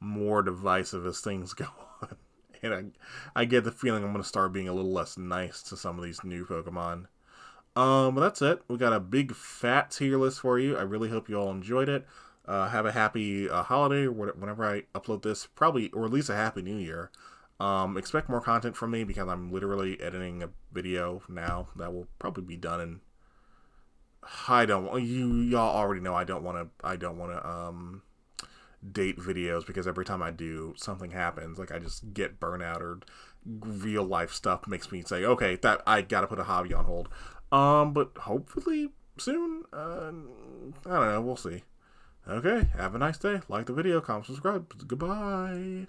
more divisive as things go on. And I get the feeling I'm going to start being a little less nice to some of these new Pokemon. But that's it. We got a big fat tier list for you. I really hope you all enjoyed it. Have a happy holiday whenever I upload this. Probably, or at least a happy new year. Expect more content from me because I'm literally editing a video now that will probably be done in... y'all already know I don't want to date videos because every time I do, something happens. Like, I just get burnout, or real life stuff makes me say, okay, that I gotta put a hobby on hold. But hopefully soon. I don't know, we'll see. Okay, have a nice day. Like the video, comment, subscribe. Goodbye.